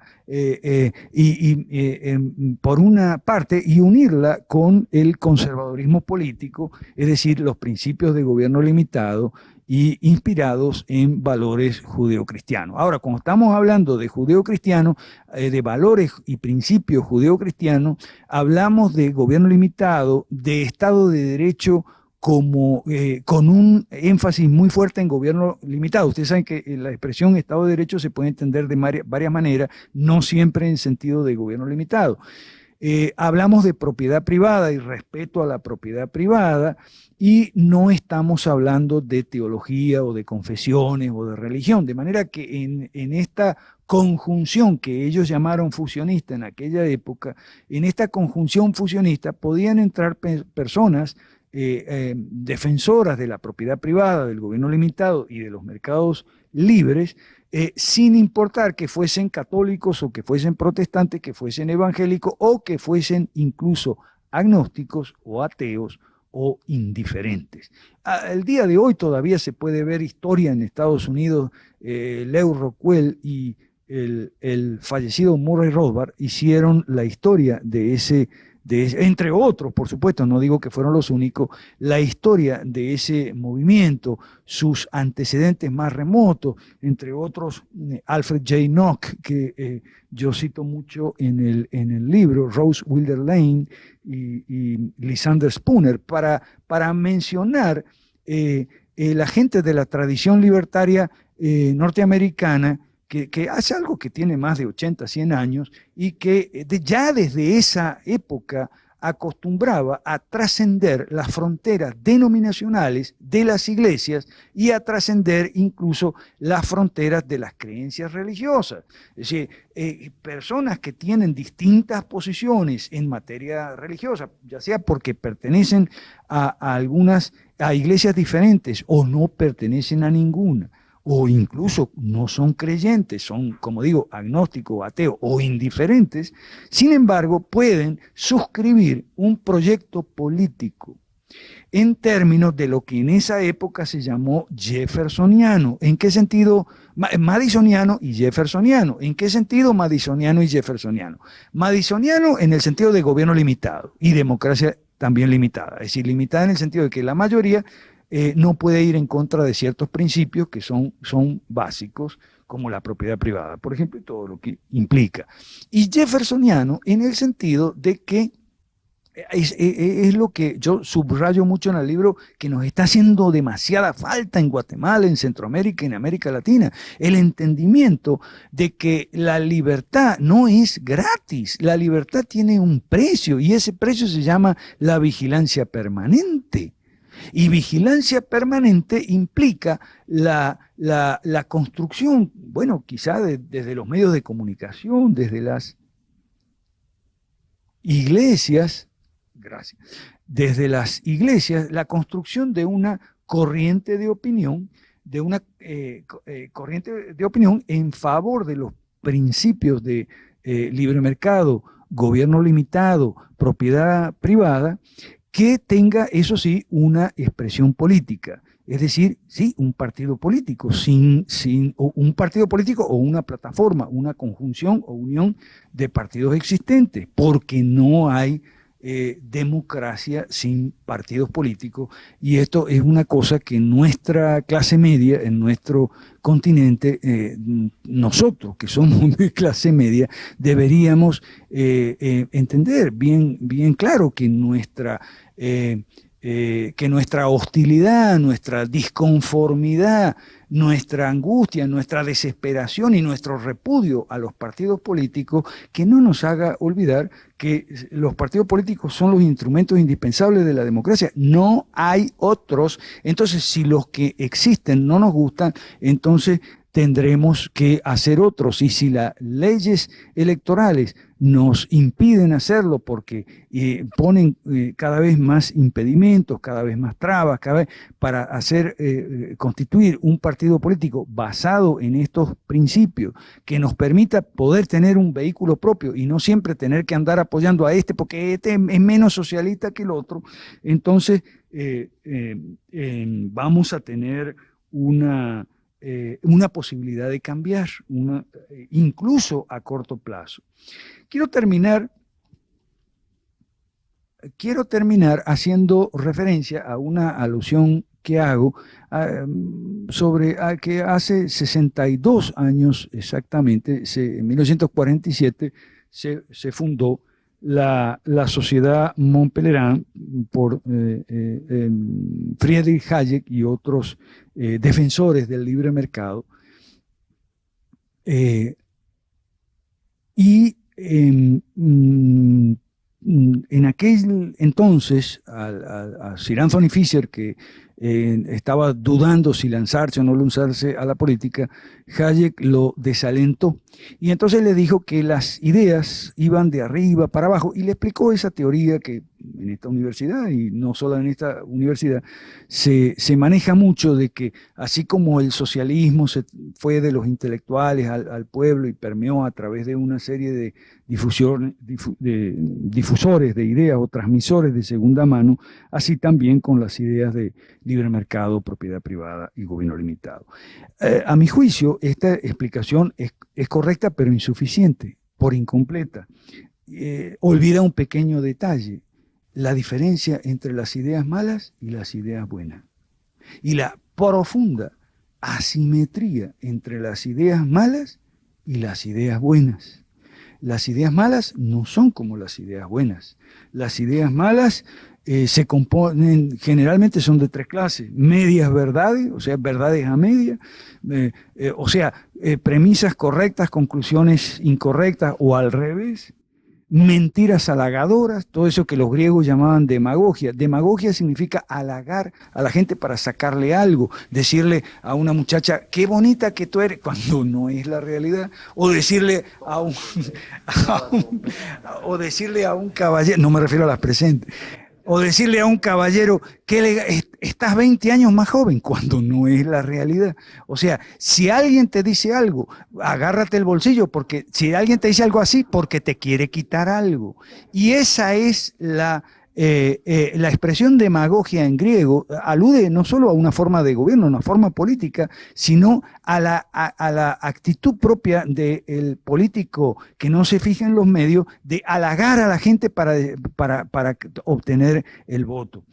por una parte, y unirla con el conservadurismo político, es decir, los principios de gobierno limitado y inspirados en valores judeocristianos. Ahora, como estamos hablando de judeocristianos, de valores y principios judeocristianos, hablamos de gobierno limitado, de Estado de Derecho, como con un énfasis muy fuerte en gobierno limitado. Ustedes saben que la expresión Estado de Derecho se puede entender de varias maneras, no siempre en sentido de gobierno limitado. Hablamos de propiedad privada y respeto a la propiedad privada, y no estamos hablando de teología o de confesiones o de religión, de manera que en esta conjunción que ellos llamaron fusionista en aquella época, en esta conjunción fusionista podían entrar personas defensoras de la propiedad privada, del gobierno limitado y de los mercados libres, sin importar que fuesen católicos o que fuesen protestantes, que fuesen evangélicos o que fuesen incluso agnósticos o ateos o indiferentes. El día de hoy todavía se puede ver historia en Estados Unidos. Lew Rockwell y el fallecido Murray Rothbard hicieron la historia de ese, entre otros, por supuesto, no digo que fueron los únicos, la historia de ese movimiento, sus antecedentes más remotos, entre otros Alfred J. Nock, que yo cito mucho en el libro, Rose Wilder Lane y Lysander Spooner, para mencionar la gente de la tradición libertaria norteamericana, que hace algo que tiene más de 80, 100 años y que ya desde esa época acostumbraba a trascender las fronteras denominacionales de las iglesias y a trascender incluso las fronteras de las creencias religiosas. Es decir, personas que tienen distintas posiciones en materia religiosa, ya sea porque pertenecen a iglesias diferentes o no pertenecen a ninguna, o incluso no son creyentes, son, como digo, agnósticos, ateos o indiferentes, sin embargo, pueden suscribir un proyecto político en términos de lo que en esa época se llamó jeffersoniano. ¿En qué sentido? Madisoniano y jeffersoniano. ¿En qué sentido madisoniano y jeffersoniano? Madisoniano en el sentido de gobierno limitado y democracia también limitada, es decir, limitada en el sentido de que la mayoría no puede ir en contra de ciertos principios que son básicos, como la propiedad privada, por ejemplo, y todo lo que implica. Y jeffersoniano en el sentido de que es lo que yo subrayo mucho en el libro, que nos está haciendo demasiada falta en Guatemala, en Centroamérica y en América Latina. El entendimiento de que la libertad no es gratis, la libertad tiene un precio y ese precio se llama la vigilancia permanente. Y vigilancia permanente implica la construcción, bueno, quizá desde los medios de comunicación, desde las iglesias, gracias, desde las iglesias, la construcción de una corriente de opinión, corriente de opinión en favor de los principios de libre mercado, gobierno limitado, propiedad privada, que tenga, eso sí, una expresión política. Es decir, sí, un partido político, un partido político o una plataforma, una conjunción o unión de partidos existentes, porque no hay democracia sin partidos políticos, y esto es una cosa que en nuestra clase media, en nuestro continente, nosotros que somos de clase media, deberíamos entender bien claro que nuestra hostilidad, nuestra disconformidad, nuestra angustia, nuestra desesperación y nuestro repudio a los partidos políticos, que no nos haga olvidar que los partidos políticos son los instrumentos indispensables de la democracia. No hay otros. Entonces, si los que existen no nos gustan, entonces tendremos que hacer otros. Y si las leyes electorales nos impiden hacerlo porque ponen cada vez más impedimentos, cada vez más trabas, cada vez para hacer constituir un partido político basado en estos principios que nos permita poder tener un vehículo propio y no siempre tener que andar apoyando a este porque este es menos socialista que el otro, entonces vamos a tener una posibilidad de cambiar, incluso a corto plazo. Quiero terminar haciendo referencia a una alusión que hago sobre que hace 62 años exactamente, en 1947, se fundó la Sociedad Mont-Pelerin por Friedrich Hayek y otros defensores del libre mercado. En aquel entonces, a Sir Anthony Fisher, que estaba dudando si lanzarse o no lanzarse a la política, Hayek lo desalentó y entonces le dijo que las ideas iban de arriba para abajo y le explicó esa teoría que en esta universidad, y no solo en esta universidad, se maneja mucho, de que así como el socialismo se fue de los intelectuales al pueblo y permeó a través de una serie de difusores de ideas o transmisores de segunda mano, así también con las ideas de libre mercado, propiedad privada y gobierno limitado. A mi juicio, esta explicación es correcta, pero insuficiente, por incompleta. Olvida un pequeño detalle: la diferencia entre las ideas malas y las ideas buenas, y la profunda asimetría entre las ideas malas y las ideas buenas. Las ideas malas no son como las ideas buenas. Las ideas malas se componen, generalmente son de tres clases: medias verdades, o sea, verdades a media, premisas correctas, conclusiones incorrectas o al revés, mentiras halagadoras, todo eso que los griegos llamaban demagogia. Demagogia significa halagar a la gente para sacarle algo, decirle a una muchacha, qué bonita que tú eres, cuando no es la realidad, o decirle a un caballero, no me refiero a las presentes, o decirle a un caballero que estás 20 años más joven, cuando no es la realidad. O sea, si alguien te dice algo, agárrate el bolsillo, porque si alguien te dice algo así, porque te quiere quitar algo. Y esa es la la expresión demagogia en griego alude no solo a una forma de gobierno, una forma política, sino a la actitud propia del político que no se fija en los medios de halagar a la gente para obtener el voto.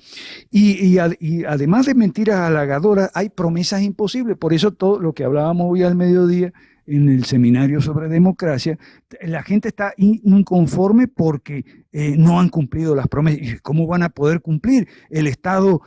Y además de mentiras halagadoras, hay promesas imposibles. Por eso todo lo que hablábamos hoy al mediodía en el seminario sobre democracia, la gente está inconforme porque no han cumplido las promesas. ¿Cómo van a poder cumplir? El Estado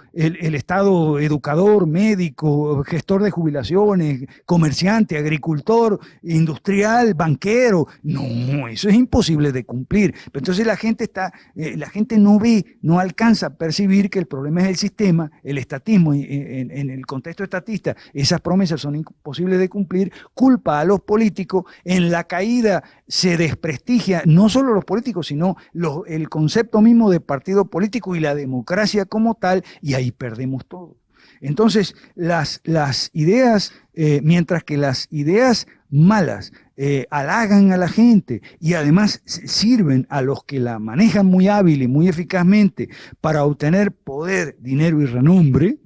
educador, médico, gestor de jubilaciones, comerciante, agricultor, industrial, banquero. No, eso es imposible de cumplir. Pero entonces la gente no ve, no alcanza a percibir que el problema es el sistema, el estatismo. En el contexto estatista, esas promesas son imposibles de cumplir, culpa a los políticos, en la caída se desprestigia no solo los políticos, sino el concepto mismo de partido político y la democracia como tal, y ahí perdemos todo. Entonces, las ideas, mientras que las ideas malas halagan a la gente y además sirven a los que la manejan muy hábil y muy eficazmente para obtener poder, dinero y renombre,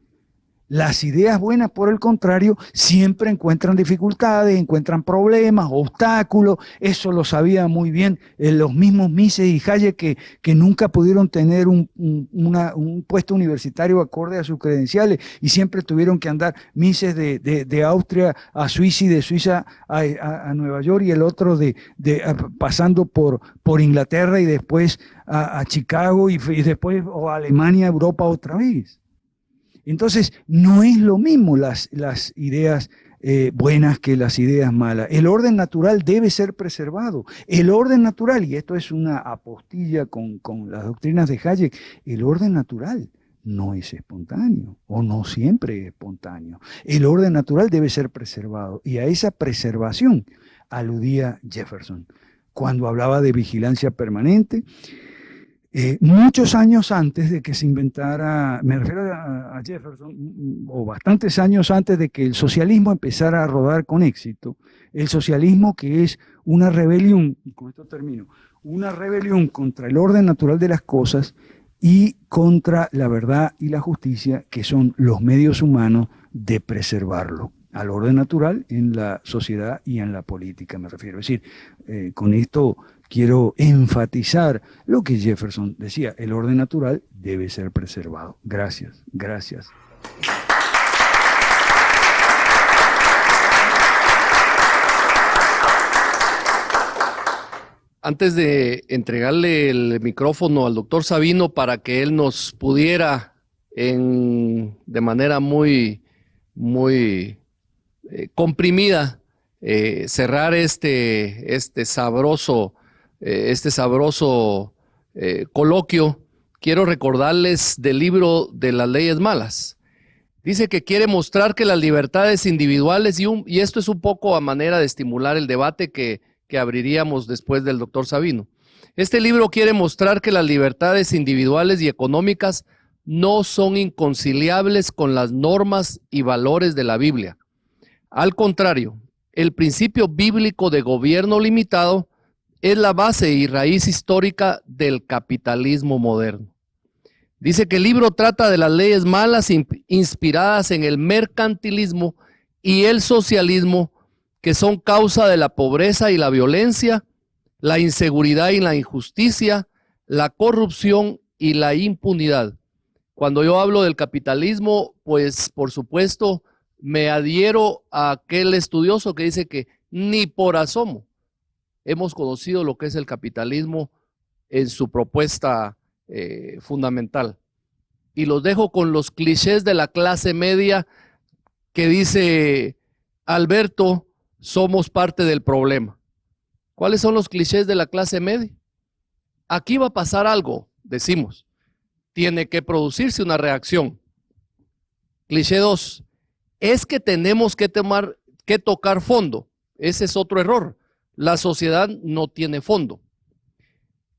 las ideas buenas, por el contrario, siempre encuentran dificultades, encuentran problemas, obstáculos. Eso lo sabía muy bien los mismos Mises y Hayek que nunca pudieron tener un puesto universitario acorde a sus credenciales y siempre tuvieron que andar Mises de Austria a Suiza y de Suiza a Nueva York y el otro pasando por Inglaterra y después a Chicago y después a Alemania, Europa otra vez. Entonces, no es lo mismo las ideas buenas que las ideas malas. El orden natural debe ser preservado. El orden natural, y esto es una apostilla con las doctrinas de Hayek, el orden natural no es espontáneo, o no siempre es espontáneo. El orden natural debe ser preservado, y a esa preservación aludía Jefferson cuando hablaba de vigilancia permanente. Muchos años antes de que se inventara, me refiero a Jefferson, o bastantes años antes de que el socialismo empezara a rodar con éxito, el socialismo que es una rebelión, y con esto termino, una rebelión contra el orden natural de las cosas y contra la verdad y la justicia, que son los medios humanos de preservarlo, al orden natural en la sociedad y en la política, me refiero. Es decir, con esto quiero enfatizar lo que Jefferson decía, el orden natural debe ser preservado. Gracias, gracias. Antes de entregarle el micrófono al doctor Sabino para que él nos pudiera de manera muy comprimida cerrar este sabroso coloquio, quiero recordarles del libro de las leyes malas. Dice que quiere mostrar que las libertades individuales, y esto es un poco a manera de estimular el debate que abriríamos después del doctor Sabino. Este libro quiere mostrar que las libertades individuales y económicas no son inconciliables con las normas y valores de la Biblia. Al contrario, el principio bíblico de gobierno limitado es la base y raíz histórica del capitalismo moderno. Dice que el libro trata de las leyes malas inspiradas en el mercantilismo y el socialismo, que son causa de la pobreza y la violencia, la inseguridad y la injusticia, la corrupción y la impunidad. Cuando yo hablo del capitalismo, pues por supuesto me adhiero a aquel estudioso que dice que ni por asomo hemos conocido lo que es el capitalismo en su propuesta fundamental. Y los dejo con los clichés de la clase media que dice Alberto, somos parte del problema. ¿Cuáles son los clichés de la clase media? Aquí va a pasar algo, decimos. Tiene que producirse una reacción. Cliché 2. Es que tenemos que tocar fondo. Ese es otro error. La sociedad no tiene fondo.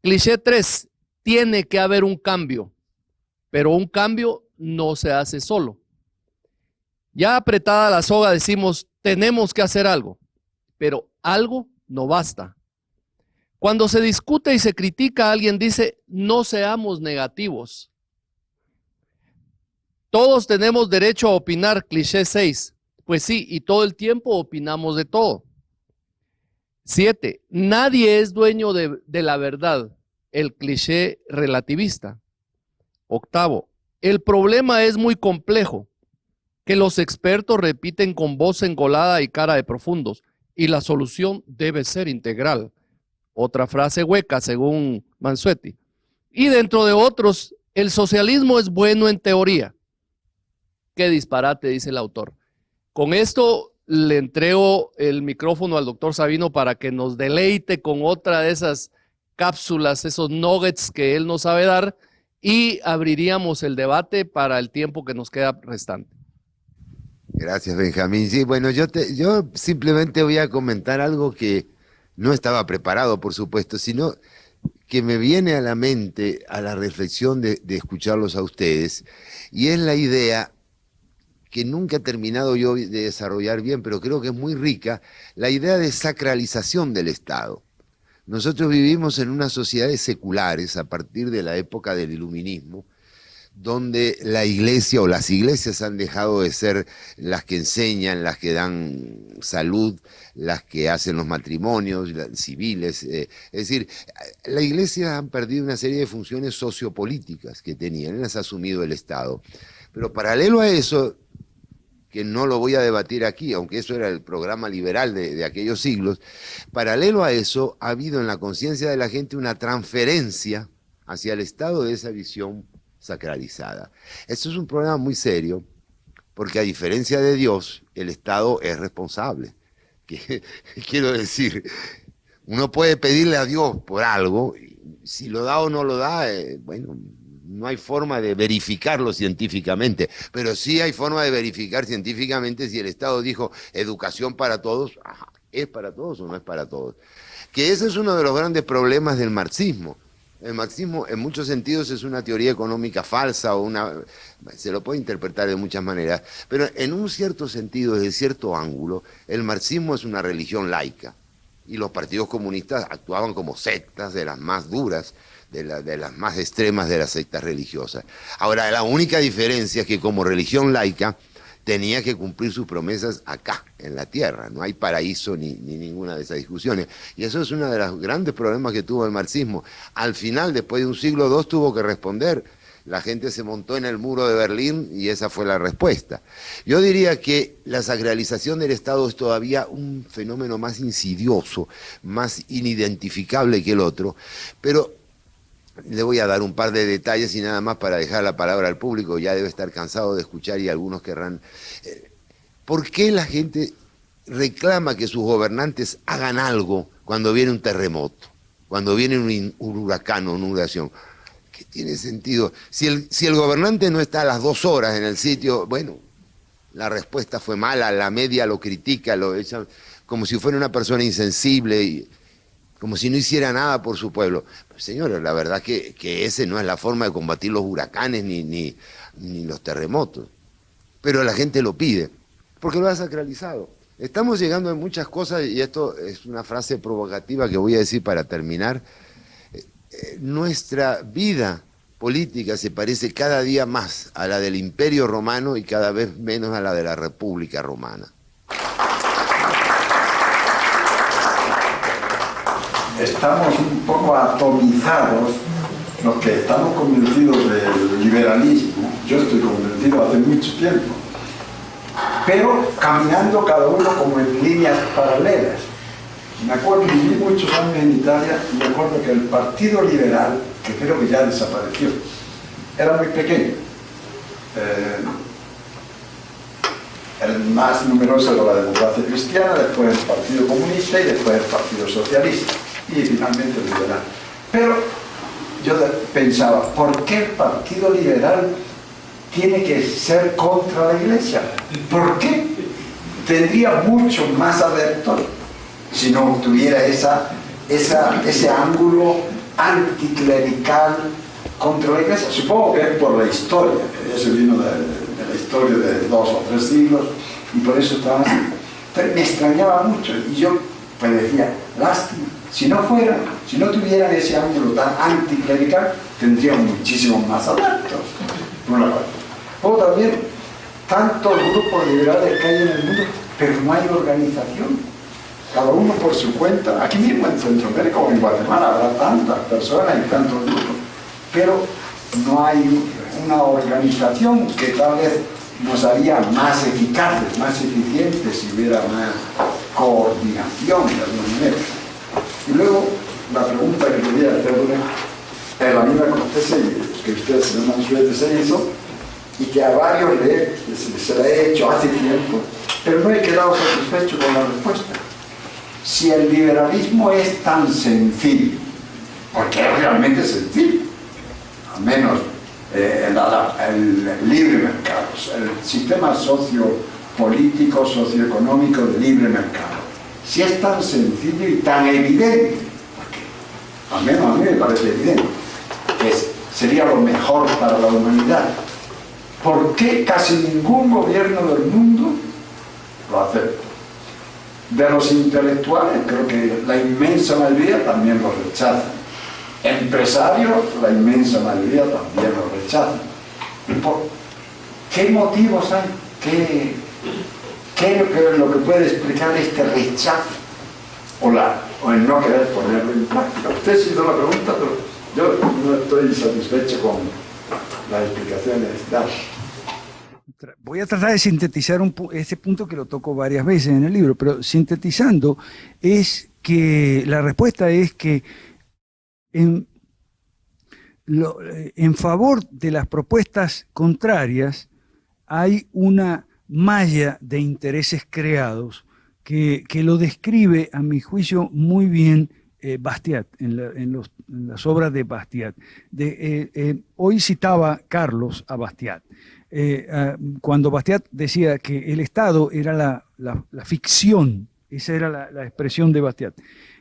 Cliché 3. Tiene que haber un cambio, pero un cambio no se hace solo. Ya apretada la soga decimos, tenemos que hacer algo, pero algo no basta. Cuando se discute y se critica, alguien dice, no seamos negativos. Todos tenemos derecho a opinar, cliché 6. Pues sí, y todo el tiempo opinamos de todo. 7. Nadie es dueño de la verdad, el cliché relativista. 8. El problema es muy complejo, que los expertos repiten con voz engolada y cara de profundos, y la solución debe ser integral. Otra frase hueca, según Mansuetti. Y dentro de otros, el socialismo es bueno en teoría. Qué disparate, dice el autor. Con esto le entrego el micrófono al doctor Sabino para que nos deleite con otra de esas cápsulas, esos nuggets que él nos sabe dar, y abriríamos el debate para el tiempo que nos queda restante. Gracias, Benjamín. Sí, bueno, yo simplemente voy a comentar algo que no estaba preparado, por supuesto, sino que me viene a la mente, a la reflexión de escucharlos a ustedes, y es la idea que nunca he terminado yo de desarrollar bien, pero creo que es muy rica, la idea de sacralización del Estado. Nosotros vivimos en unas sociedades seculares a partir de la época del iluminismo, donde la iglesia o las iglesias han dejado de ser las que enseñan, las que dan salud, las que hacen los matrimonios civiles. Es decir, la iglesia han perdido una serie de funciones sociopolíticas que tenían, las ha asumido el Estado. Pero paralelo a eso, que no lo voy a debatir aquí, aunque eso era el programa liberal de aquellos siglos, paralelo a eso ha habido en la conciencia de la gente una transferencia hacia el Estado de esa visión sacralizada. Esto es un problema muy serio, porque a diferencia de Dios, el Estado es responsable. Quiero decir, uno puede pedirle a Dios por algo, si lo da o no lo da, bueno, no hay forma de verificarlo científicamente, pero sí hay forma de verificar científicamente si el Estado dijo educación para todos, ¿es para todos o no es para todos? Que ese es uno de los grandes problemas del marxismo. El marxismo en muchos sentidos es una teoría económica falsa, se lo puede interpretar de muchas maneras, pero en un cierto sentido, desde cierto ángulo, el marxismo es una religión laica y los partidos comunistas actuaban como sectas de las más duras, de las más extremas de las sectas religiosas. Ahora, la única diferencia es que como religión laica tenía que cumplir sus promesas acá, en la tierra. No hay paraíso ni ninguna de esas discusiones. Y eso es uno de los grandes problemas que tuvo el marxismo. Al final, después de un siglo o dos, tuvo que responder. La gente se montó en el muro de Berlín y esa fue la respuesta. Yo diría que la sacralización del Estado es todavía un fenómeno más insidioso, más inidentificable que el otro, pero le voy a dar un par de detalles y nada más para dejar la palabra al público, ya debe estar cansado de escuchar y algunos querrán. ¿Por qué la gente reclama que sus gobernantes hagan algo cuando viene un terremoto, cuando viene un huracán o una inundación? ¿Qué tiene sentido? Si el gobernante no está a las 2 horas en el sitio, bueno, la respuesta fue mala, la media lo critica, lo echan como si fuera una persona insensible y como si no hiciera nada por su pueblo. Pues, señores, la verdad que ese no es la forma de combatir los huracanes ni los terremotos. Pero la gente lo pide, porque lo ha sacralizado. Estamos llegando a muchas cosas, y esto es una frase provocativa que voy a decir para terminar. Nuestra vida política se parece cada día más a la del Imperio Romano y cada vez menos a la de la República Romana. Estamos un poco atomizados los que estamos convencidos del liberalismo. Yo estoy convencido hace mucho tiempo, pero caminando cada uno como en líneas paralelas. Me acuerdo, viví muchos años en Italia y me acuerdo que el Partido Liberal, que creo que ya desapareció, era muy pequeño. El más numeroso era la Democracia Cristiana, después el Partido Comunista y después el Partido Socialista y finalmente el Liberal. Pero yo pensaba, ¿por qué el Partido Liberal tiene que ser contra la Iglesia? ¿Por qué? Tendría mucho más adeptos si no tuviera ese ángulo anticlerical contra la Iglesia. Supongo que es por la historia, eso vino de la historia de 2 o 3 siglos y por eso estaba así. Pero me extrañaba mucho y yo Pues decía, lástima, si no tuvieran ese ángulo tan anticlerical, tendrían muchísimos más adeptos, por una parte. O también, tantos grupos liberales que hay en el mundo, pero no hay organización. Cada uno por su cuenta. Aquí mismo en Centroamérica o en Guatemala habrá tantas personas y tantos grupos, pero no hay una organización que tal vez nos haría más eficaces, más eficientes si hubiera más coordinación de alguna manera. Y luego la pregunta que quería hacerle es la misma que usted, señor Mansueto, se hizo y que a varios se la he hecho hace tiempo, pero no he quedado satisfecho con la respuesta. Si el liberalismo es tan sencillo, porque es realmente sencillo, al menos el libre mercado, el sistema sociopolítico, socioeconómico de libre mercado, si es tan sencillo y tan evidente, porque al menos a mí me parece evidente, que sería lo mejor para la humanidad, ¿por qué casi ningún gobierno del mundo lo acepta? De los intelectuales, creo que la inmensa mayoría también lo rechazan. Empresarios, la inmensa mayoría también lo rechazan. ¿Qué motivos hay? ¿Qué es lo que puede explicar este rechazo? O el no querer ponerlo en práctica. Usted se hizo la pregunta, pero yo no estoy satisfecho con las explicaciones dadas. Voy a tratar de sintetizar ese punto que lo toco varias veces en el libro, pero sintetizando es que la respuesta es que en favor de las propuestas contrarias hay una malla de intereses creados que lo describe, a mi juicio, muy bien Bastiat, en las obras de Bastiat. Hoy citaba Carlos a Bastiat. Cuando Bastiat decía que el Estado era la ficción, esa era la expresión de Bastiat.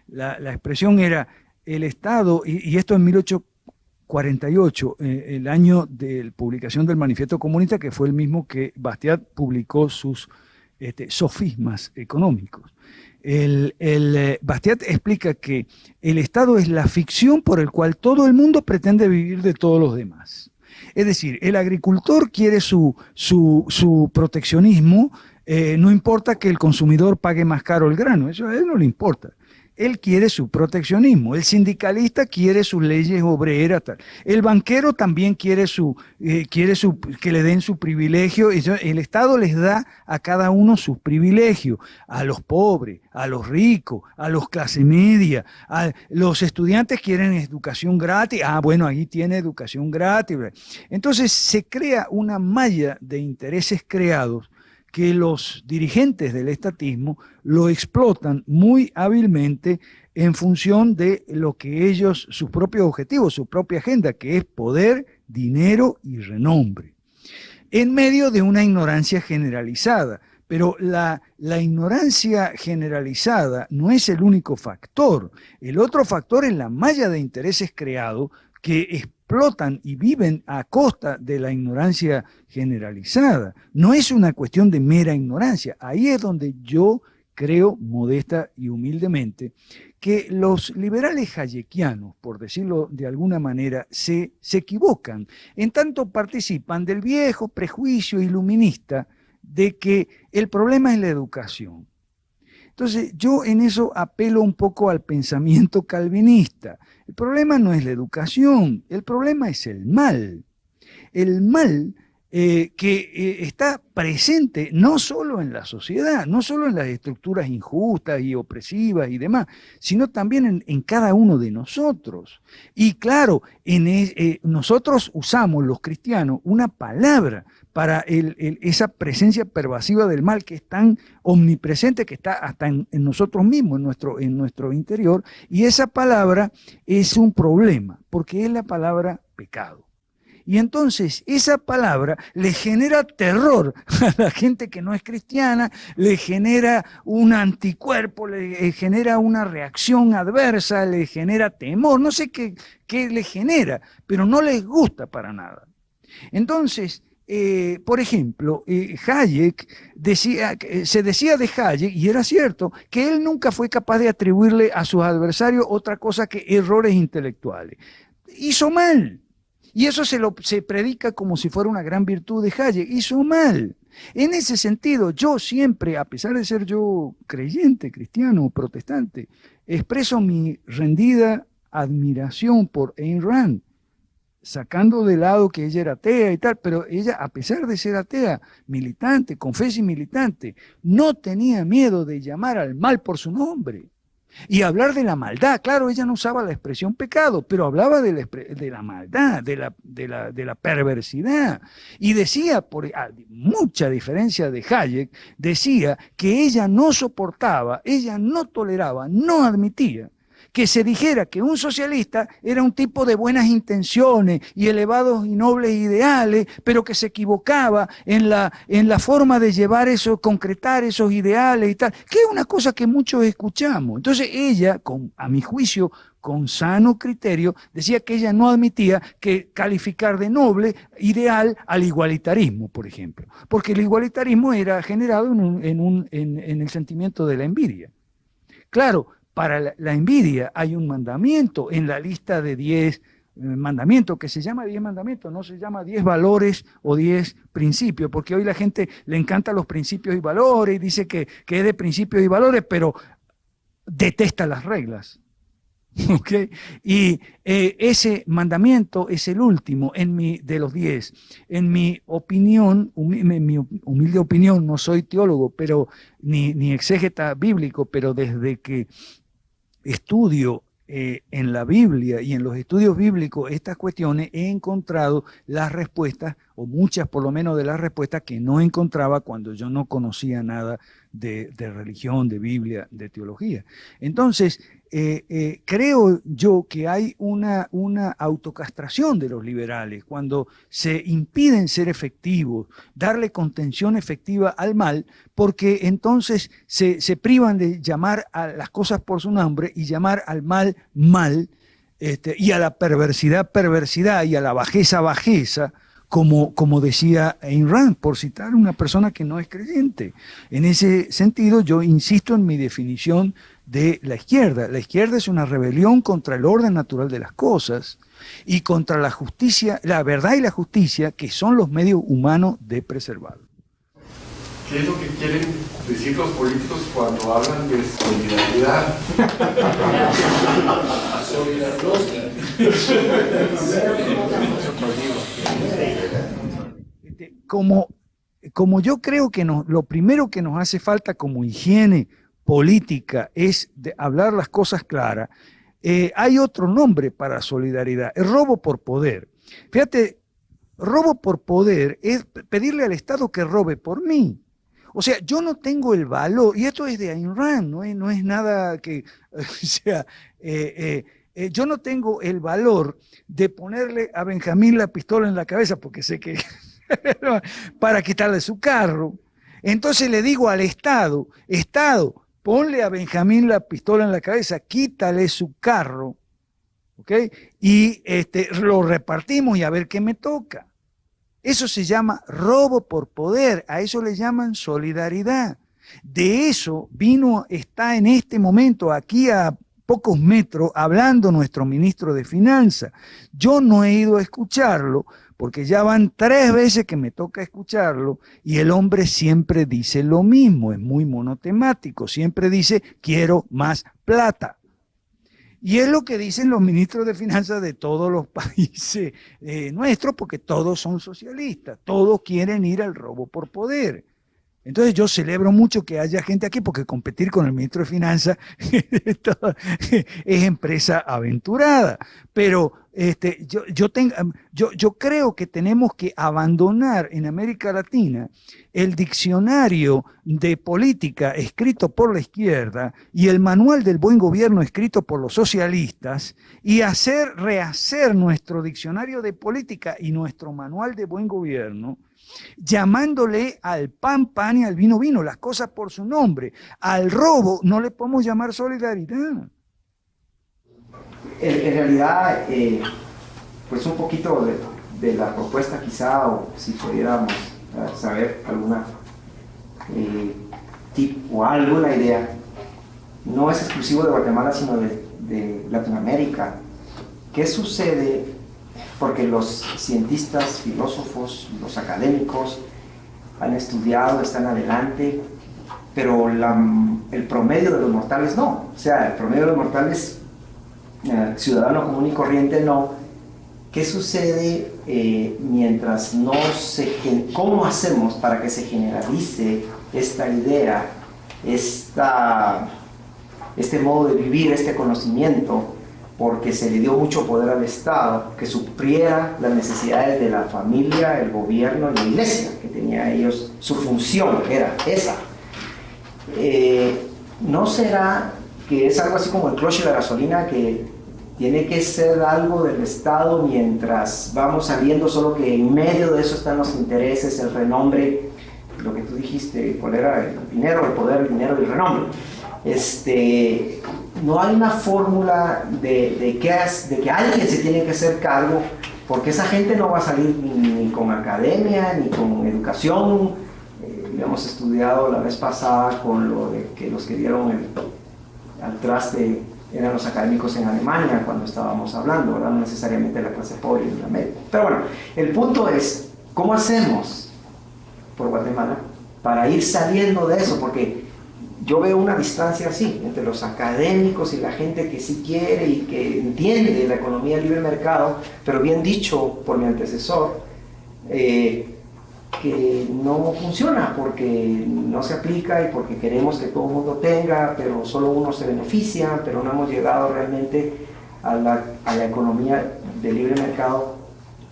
La expresión era el Estado, y esto en 1848, el año de publicación del Manifiesto Comunista, que fue el mismo que Bastiat publicó sus sofismas económicos. Bastiat explica que el Estado es la ficción por el cual todo el mundo pretende vivir de todos los demás. Es decir, el agricultor quiere su proteccionismo, no importa que el consumidor pague más caro el grano, eso a él no le importa. Él quiere su proteccionismo, el sindicalista quiere sus leyes obreras, tal. El banquero también quiere que le den su privilegio, y el Estado les da a cada uno sus privilegios, a los pobres, a los ricos, a los clase media, los estudiantes quieren educación gratis, bueno, ahí tiene educación gratis. Entonces se crea una malla de intereses creados que los dirigentes del estatismo lo explotan muy hábilmente en función de lo que ellos, sus propios objetivos, su propia agenda, que es poder, dinero y renombre, en medio de una ignorancia generalizada. Pero la ignorancia generalizada no es el único factor. El otro factor es la malla de intereses creados que explotan y viven a costa de la ignorancia generalizada. No es una cuestión de mera ignorancia. Ahí es donde yo creo, modesta y humildemente, que los liberales hayekianos, por decirlo de alguna manera, se equivocan, en tanto participan del viejo prejuicio iluminista de que el problema es la educación. Entonces, yo en eso apelo un poco al pensamiento calvinista. El problema no es la educación, el problema es el mal. El mal que está presente no solo en la sociedad, no solo en las estructuras injustas y opresivas y demás, sino también en cada uno de nosotros. Y claro, nosotros usamos, los cristianos, una palabra para esa presencia pervasiva del mal que es tan omnipresente, que está hasta en nosotros mismos, en nuestro interior, y esa palabra es un problema, porque es la palabra pecado. Y entonces esa palabra le genera terror a la gente que no es cristiana, le genera un anticuerpo, le genera una reacción adversa, le genera temor, no sé qué le genera, pero no les gusta para nada. Entonces, por ejemplo, Hayek se decía de Hayek, y era cierto, que él nunca fue capaz de atribuirle a sus adversarios otra cosa que errores intelectuales. Hizo mal. Y eso se predica como si fuera una gran virtud de Hayek. Hizo mal. En ese sentido, yo siempre, a pesar de ser yo creyente, cristiano, protestante, expreso mi rendida admiración por Ayn Rand, sacando de lado que ella era atea y tal, pero ella, a pesar de ser atea, militante, confesa y militante, no tenía miedo de llamar al mal por su nombre y hablar de la maldad. Claro, ella no usaba la expresión pecado, pero hablaba de la maldad, de la perversidad, y decía, a mucha diferencia de Hayek, decía que ella no soportaba, ella no toleraba, no admitía que se dijera que un socialista era un tipo de buenas intenciones y elevados y nobles ideales, pero que se equivocaba en la forma de llevar eso, concretar esos ideales y tal, que es una cosa que muchos escuchamos. Entonces ella, a mi juicio, con sano criterio, decía que ella no admitía que calificar de noble ideal al igualitarismo, por ejemplo, porque el igualitarismo era generado en el sentimiento de la envidia. Claro, para la envidia hay un mandamiento en la lista de 10 mandamientos, que se llama 10 mandamientos, no se llama 10 valores o 10 principios, porque hoy la gente le encanta los principios y valores, y dice que es de principios y valores, pero detesta las reglas. ¿Okay? Y ese mandamiento es el último de los 10. En mi opinión, mi humilde opinión, no soy teólogo, pero ni exégeta bíblico, pero desde que estudio en la Biblia y en los estudios bíblicos estas cuestiones, he encontrado las respuestas, o muchas por lo menos de las respuestas que no encontraba cuando yo no conocía nada de religión, de Biblia, de teología. Entonces, creo yo que hay una autocastración de los liberales cuando se impiden ser efectivos, darle contención efectiva al mal, porque entonces se privan de llamar a las cosas por su nombre y llamar al mal, mal, y a la perversidad, perversidad, y a la bajeza, bajeza, como decía Ayn Rand, por citar una persona que no es creyente. En ese sentido, yo insisto en mi definición de la izquierda. La izquierda es una rebelión contra el orden natural de las cosas y contra la justicia, la verdad y la justicia, que son los medios humanos de preservarlo. ¿Qué es lo que quieren decir los políticos cuando hablan de solidaridad? Como yo creo que lo primero que nos hace falta como higiene política es hablar las cosas claras, hay otro nombre para solidaridad, el robo por poder. Fíjate, robo por poder es pedirle al Estado que robe por mí. O sea, yo no tengo el valor, y esto es de Ayn Rand, no es nada que, o sea, yo no tengo el valor de ponerle a Benjamín la pistola en la cabeza, porque sé que para quitarle su carro. Entonces le digo al Estado, ponle a Benjamín la pistola en la cabeza, quítale su carro, ¿ok? Y lo repartimos y a ver qué me toca. Eso se llama robo por poder, a eso le llaman solidaridad. De eso está en este momento aquí a pocos metros hablando nuestro ministro de Finanzas. Yo no he ido a escucharlo porque ya van 3 veces que me toca escucharlo y el hombre siempre dice lo mismo, es muy monotemático, siempre dice quiero más plata. Y es lo que dicen los ministros de Finanzas de todos los países nuestros, porque todos son socialistas, todos quieren ir al robo por poder. Entonces yo celebro mucho que haya gente aquí, porque competir con el ministro de Finanzas es empresa aventurada. Pero yo creo que tenemos que abandonar en América Latina el diccionario de política escrito por la izquierda y el manual del buen gobierno escrito por los socialistas y rehacer nuestro diccionario de política y nuestro manual de buen gobierno, llamándole al pan, pan y al vino, vino, las cosas por su nombre. Al robo no le podemos llamar solidaridad. En realidad, pues un poquito de la propuesta quizá, o si pudiéramos saber alguna tip o alguna idea, no es exclusivo de Guatemala, sino de Latinoamérica. ¿Qué sucede? Porque los cientistas, filósofos, los académicos han estudiado, están adelante, pero el promedio de los mortales no. O sea, el promedio de los mortales, ciudadano común y corriente, no. ¿Qué sucede mientras no se... ¿Cómo hacemos para que se generalice esta idea, este modo de vivir, este conocimiento? Porque se le dio mucho poder al Estado, que supliera las necesidades de la familia, el gobierno y la iglesia, que tenía ellos, su función era esa. ¿No será que es algo así como el cloche de la gasolina, que tiene que ser algo del Estado mientras vamos saliendo, solo que en medio de eso están los intereses, el renombre, lo que tú dijiste, cuál era el dinero, el poder, el dinero y el renombre? No hay una fórmula de que alguien se tiene que hacer cargo, porque esa gente no va a salir ni con academia, ni con educación. Lo hemos estudiado la vez pasada con lo de que los que dieron al traste eran los académicos en Alemania, cuando estábamos hablando, ¿verdad? No necesariamente la clase pobre de América. Pero bueno, el punto es, ¿cómo hacemos por Guatemala para ir saliendo de eso? Porque yo veo una distancia así entre los académicos y la gente que sí quiere y que entiende la economía del libre mercado, pero bien dicho por mi antecesor, que no funciona porque no se aplica y porque queremos que todo el mundo tenga, pero solo unos se benefician, pero no hemos llegado realmente a la economía del libre mercado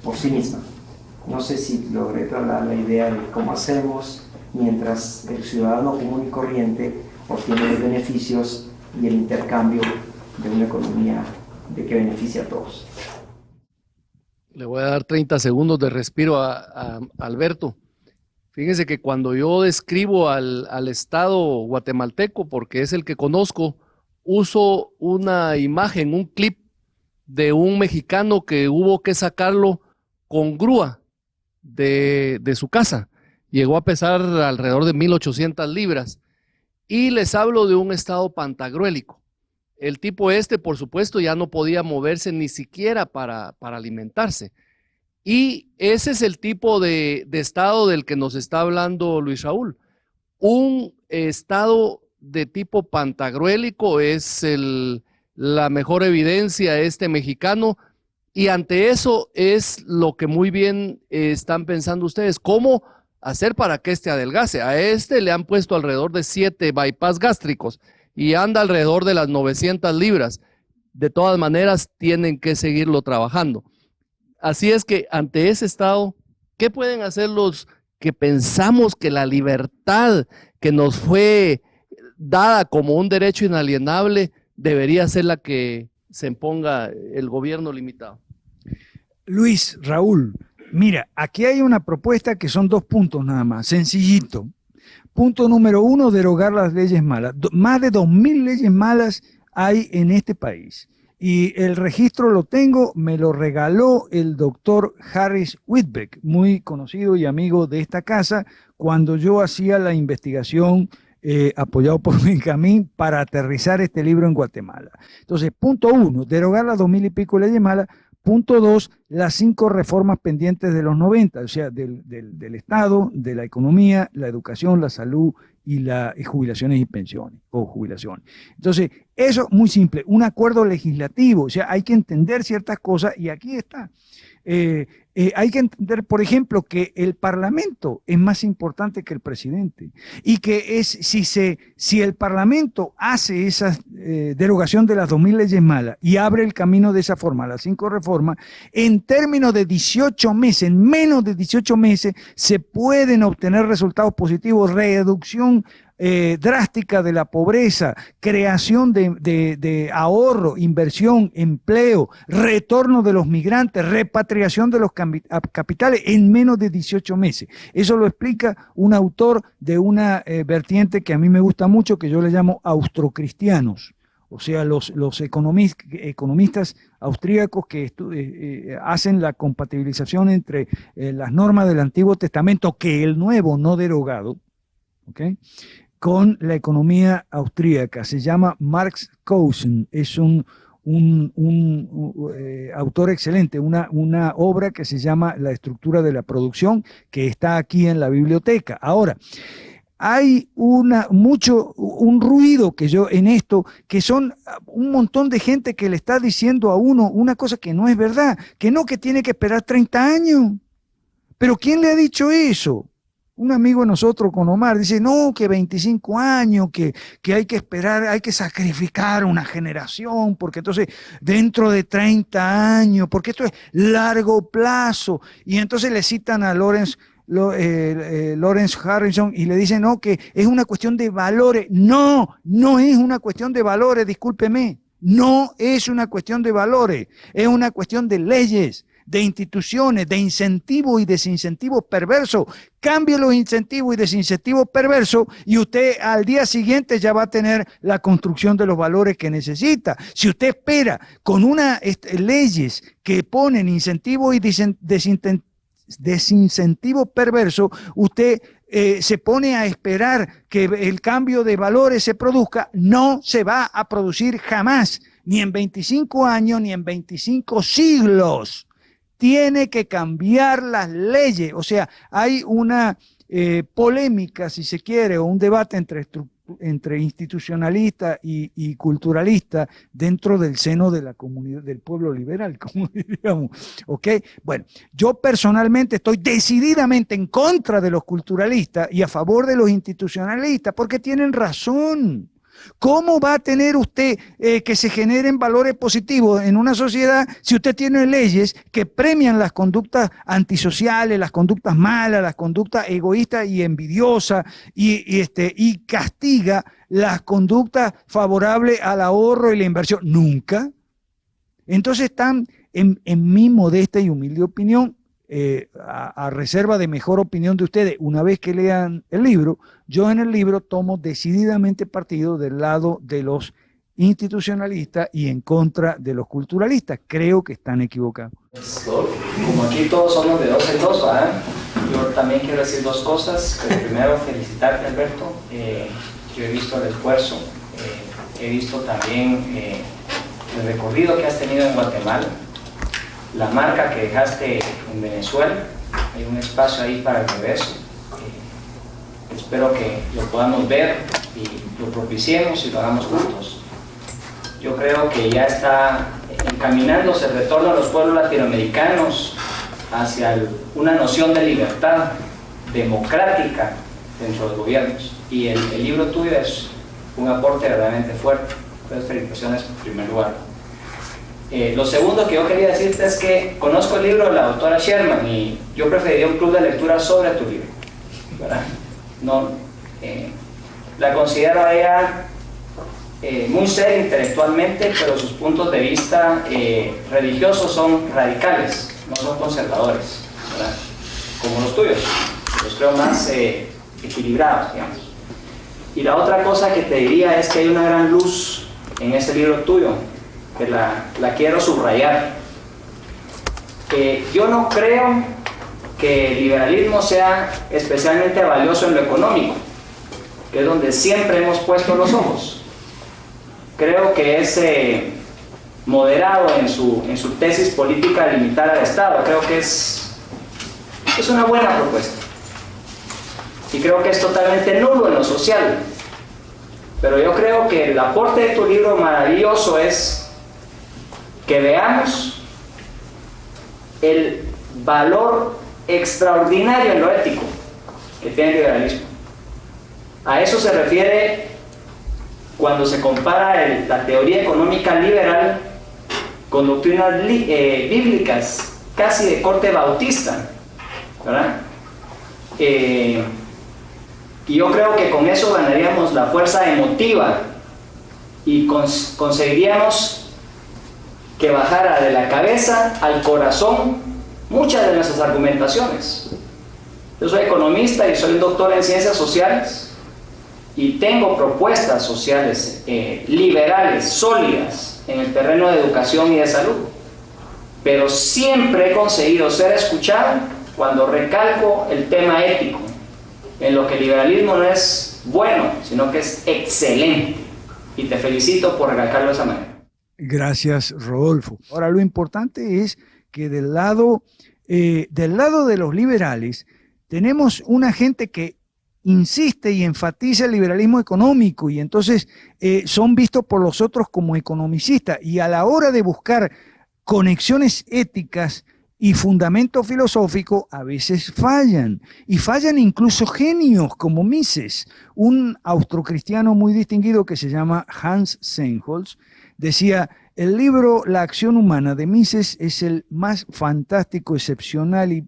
por sí misma. No sé si logré trasladar la idea de cómo hacemos mientras el ciudadano común y corriente obtiene los beneficios y el intercambio de una economía que beneficia a todos. Le voy a dar 30 segundos de respiro a Alberto. Fíjense que cuando yo describo al Estado guatemalteco, porque es el que conozco, uso una imagen, un clip de un mexicano que hubo que sacarlo con grúa de su casa. Llegó a pesar alrededor de 1.800 libras. Y les hablo de un estado pantagruélico. El tipo por supuesto, ya no podía moverse ni siquiera para alimentarse. Y ese es el tipo de estado del que nos está hablando Luis Raúl. Un estado de tipo pantagruélico es la mejor evidencia mexicano, y ante eso es lo que muy bien están pensando ustedes, cómo hacer para que adelgace. A le han puesto alrededor de 7 bypass gástricos y anda alrededor de las 900 libras. De todas maneras, tienen que seguirlo trabajando. Así es que ante ese estado, ¿qué pueden hacer los que pensamos que la libertad que nos fue dada como un derecho inalienable debería ser la que se imponga el gobierno limitado? Luis, Raúl, mira, aquí hay una propuesta que son 2 puntos nada más, sencillito. Punto número 1, derogar las leyes malas. Más de 2.000 leyes malas hay en este país. Y el registro lo tengo, me lo regaló el doctor Harris Whitbeck, muy conocido y amigo de esta casa, cuando yo hacía la investigación apoyado por Benjamín para aterrizar este libro en Guatemala. Entonces, punto 1, derogar las 2.000 y pico leyes malas. Punto 2, las 5 reformas pendientes de los 90, o sea, del Estado, de la economía, la educación, la salud y las jubilaciones y pensiones, o jubilaciones. Entonces, eso muy simple, un acuerdo legislativo, o sea, hay que entender ciertas cosas y aquí está. Hay que entender, por ejemplo, que el Parlamento es más importante que el presidente y que si el Parlamento hace esa derogación de las 2.000 leyes malas y abre el camino de esa forma a las 5 reformas, en términos de 18 meses, en menos de 18 meses, se pueden obtener resultados positivos, reducción drástica de la pobreza, creación de ahorro, inversión, empleo, retorno de los migrantes, repatriación de los capitales en menos de 18 meses. Eso lo explica un autor de una vertiente que a mí me gusta mucho, que yo le llamo austrocristianos, o sea, los economistas austríacos que hacen la compatibilización entre las normas del Antiguo Testamento, que el Nuevo no derogado, ¿okay?, con la economía austríaca. Se llama Marx Cousin, es un autor excelente, una obra que se llama La estructura de la producción, que está aquí en la biblioteca. Ahora, hay un ruido que yo en esto, que son un montón de gente que le está diciendo a uno una cosa que no es verdad, que tiene que esperar 30 años. Pero ¿quién le ha dicho eso? Un amigo de nosotros con Omar dice, no, que 25 años, que hay que esperar, hay que sacrificar una generación, porque entonces dentro de 30 años, porque esto es largo plazo. Y entonces le citan a Lawrence Harrison y le dicen, no, que es una cuestión de valores. No es una cuestión de valores, discúlpeme. No es una cuestión de valores, es una cuestión de leyes, de instituciones, de incentivos y desincentivos perversos. Cambie los incentivos y desincentivos perversos y usted al día siguiente ya va a tener la construcción de los valores que necesita. Si usted espera con unas leyes que ponen incentivos y desincentivos perversos, usted se pone a esperar que el cambio de valores se produzca, no se va a producir jamás, ni en 25 años, ni en 25 siglos. Tiene que cambiar las leyes. O sea, hay una polémica, si se quiere, o un debate entre institucionalista y culturalista dentro del seno de la comunidad, del pueblo liberal, como diríamos. ¿Ok? Bueno, yo personalmente estoy decididamente en contra de los culturalistas y a favor de los institucionalistas, porque tienen razón. ¿Cómo va a tener usted que se generen valores positivos en una sociedad si usted tiene leyes que premian las conductas antisociales, las conductas malas, las conductas egoístas y envidiosas y castiga las conductas favorables al ahorro y la inversión? Nunca. Entonces están, en mi modesta y humilde opinión, a reserva de mejor opinión de ustedes, una vez que lean el libro, yo en el libro tomo decididamente partido del lado de los institucionalistas y en contra de los culturalistas. Creo que están equivocados. Como aquí todos somos de dos en dos, ¿verdad? Yo también quiero decir dos cosas. Pero primero, felicitarte, Alberto. Yo he visto el esfuerzo, he visto también el recorrido que has tenido en Guatemala, la marca que dejaste en Venezuela. Hay un espacio ahí para el regreso. Espero que lo podamos ver y lo propiciemos y lo hagamos juntos. Yo creo que ya está encaminándose el retorno a los pueblos latinoamericanos hacia una noción de libertad democrática dentro de los gobiernos. Y el libro tuyo es un aporte verdaderamente fuerte. Entonces, felicitaciones en primer lugar. Lo segundo que yo quería decirte es que conozco el libro de la doctora Sherman y yo preferiría un club de lectura sobre tu libro, ¿verdad? No, la considero a ella muy seria intelectualmente, pero sus puntos de vista religiosos son radicales, no son conservadores, ¿verdad? Como los tuyos, los creo más equilibrados, digamos. Y la otra cosa que te diría es que hay una gran luz en ese libro tuyo, que la quiero subrayar. Yo no creo que el liberalismo sea especialmente valioso en lo económico, que es donde siempre hemos puesto los ojos. Creo que es moderado en su tesis política de limitar al Estado. Creo que es una buena propuesta. Y creo que es totalmente nulo en lo social. Pero yo creo que el aporte de tu libro maravilloso es que veamos el valor extraordinario en lo ético que tiene el liberalismo. A eso se refiere cuando se compara la teoría económica liberal con doctrinas bíblicas casi de corte bautista, ¿verdad? Y yo creo que con eso ganaríamos la fuerza emotiva y conseguiríamos que bajara de la cabeza al corazón muchas de nuestras argumentaciones. Yo soy economista y soy un doctor en ciencias sociales y tengo propuestas sociales liberales, sólidas, en el terreno de educación y de salud, pero siempre he conseguido ser escuchado cuando recalco el tema ético, en lo que el liberalismo no es bueno, sino que es excelente. Y te felicito por recalcarlo de esa manera. Gracias, Rodolfo. Ahora, lo importante es que del lado de los liberales tenemos una gente que insiste y enfatiza el liberalismo económico y entonces son vistos por los otros como economicistas y a la hora de buscar conexiones éticas y fundamento filosófico a veces fallan, y fallan incluso genios como Mises. Un austrocristiano muy distinguido que se llama Hans Sennholz decía: el libro La acción humana de Mises es el más fantástico, excepcional y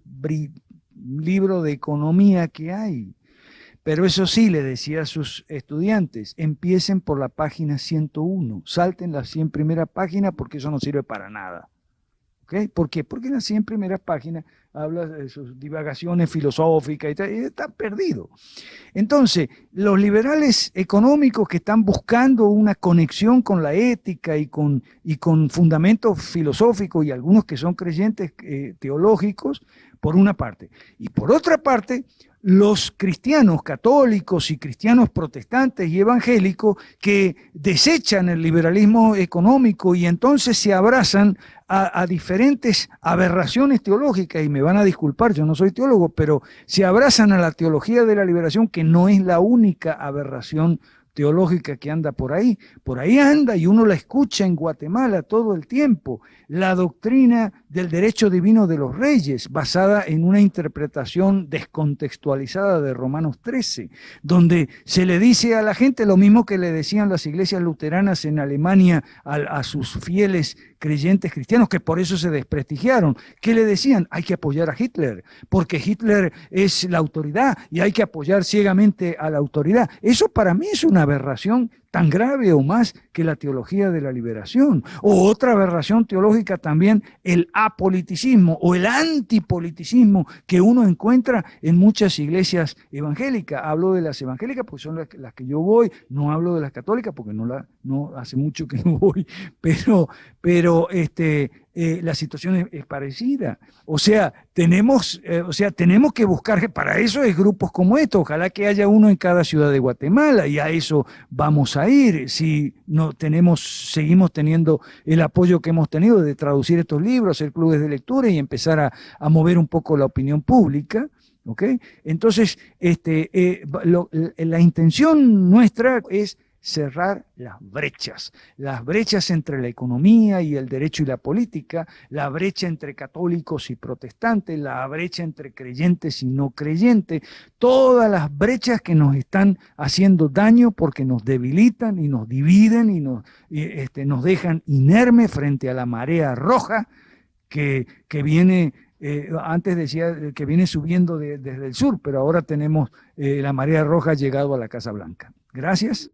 libro de economía que hay. Pero eso sí, le decía a sus estudiantes, empiecen por la página 101, salten las 100 primeras páginas porque eso no sirve para nada. ¿Okay? ¿Por qué? Porque en las 100 primeras páginas habla de sus divagaciones filosóficas y está perdido. Entonces, los liberales económicos que están buscando una conexión con la ética y con fundamentos filosóficos y algunos que son creyentes teológicos, por una parte. Y por otra parte, los cristianos católicos y cristianos protestantes y evangélicos que desechan el liberalismo económico y entonces se abrazan a diferentes aberraciones teológicas, y me van a disculpar, yo no soy teólogo, pero se abrazan a la teología de la liberación, que no es la única aberración teológica que anda por ahí anda y uno la escucha en Guatemala todo el tiempo, la doctrina del derecho divino de los reyes, basada en una interpretación descontextualizada de Romanos 13, donde se le dice a la gente lo mismo que le decían las iglesias luteranas en Alemania a sus fieles creyentes cristianos, que por eso se desprestigiaron. ¿Qué le decían? Hay que apoyar a Hitler, porque Hitler es la autoridad y hay que apoyar ciegamente a la autoridad. Eso para mí es una aberración tan grave o más que la teología de la liberación. O otra aberración teológica también, el apoliticismo o el antipoliticismo que uno encuentra en muchas iglesias evangélicas. Hablo de las evangélicas porque son las que yo voy, no hablo de las católicas porque no hace mucho que no voy, pero la situación es parecida. O sea, tenemos que buscar, para eso es grupos como estos, ojalá que haya uno en cada ciudad de Guatemala, y a eso vamos a ir, si no seguimos teniendo el apoyo que hemos tenido de traducir estos libros, hacer clubes de lectura y empezar a mover un poco la opinión pública. ¿Okay? Entonces, la intención nuestra es cerrar las brechas entre la economía y el derecho y la política, la brecha entre católicos y protestantes, la brecha entre creyentes y no creyentes, todas las brechas que nos están haciendo daño porque nos debilitan y nos dividen y nos dejan inermes frente a la marea roja que viene. Antes decía que viene subiendo desde el sur, pero ahora tenemos la marea roja llegado a la Casa Blanca. Gracias.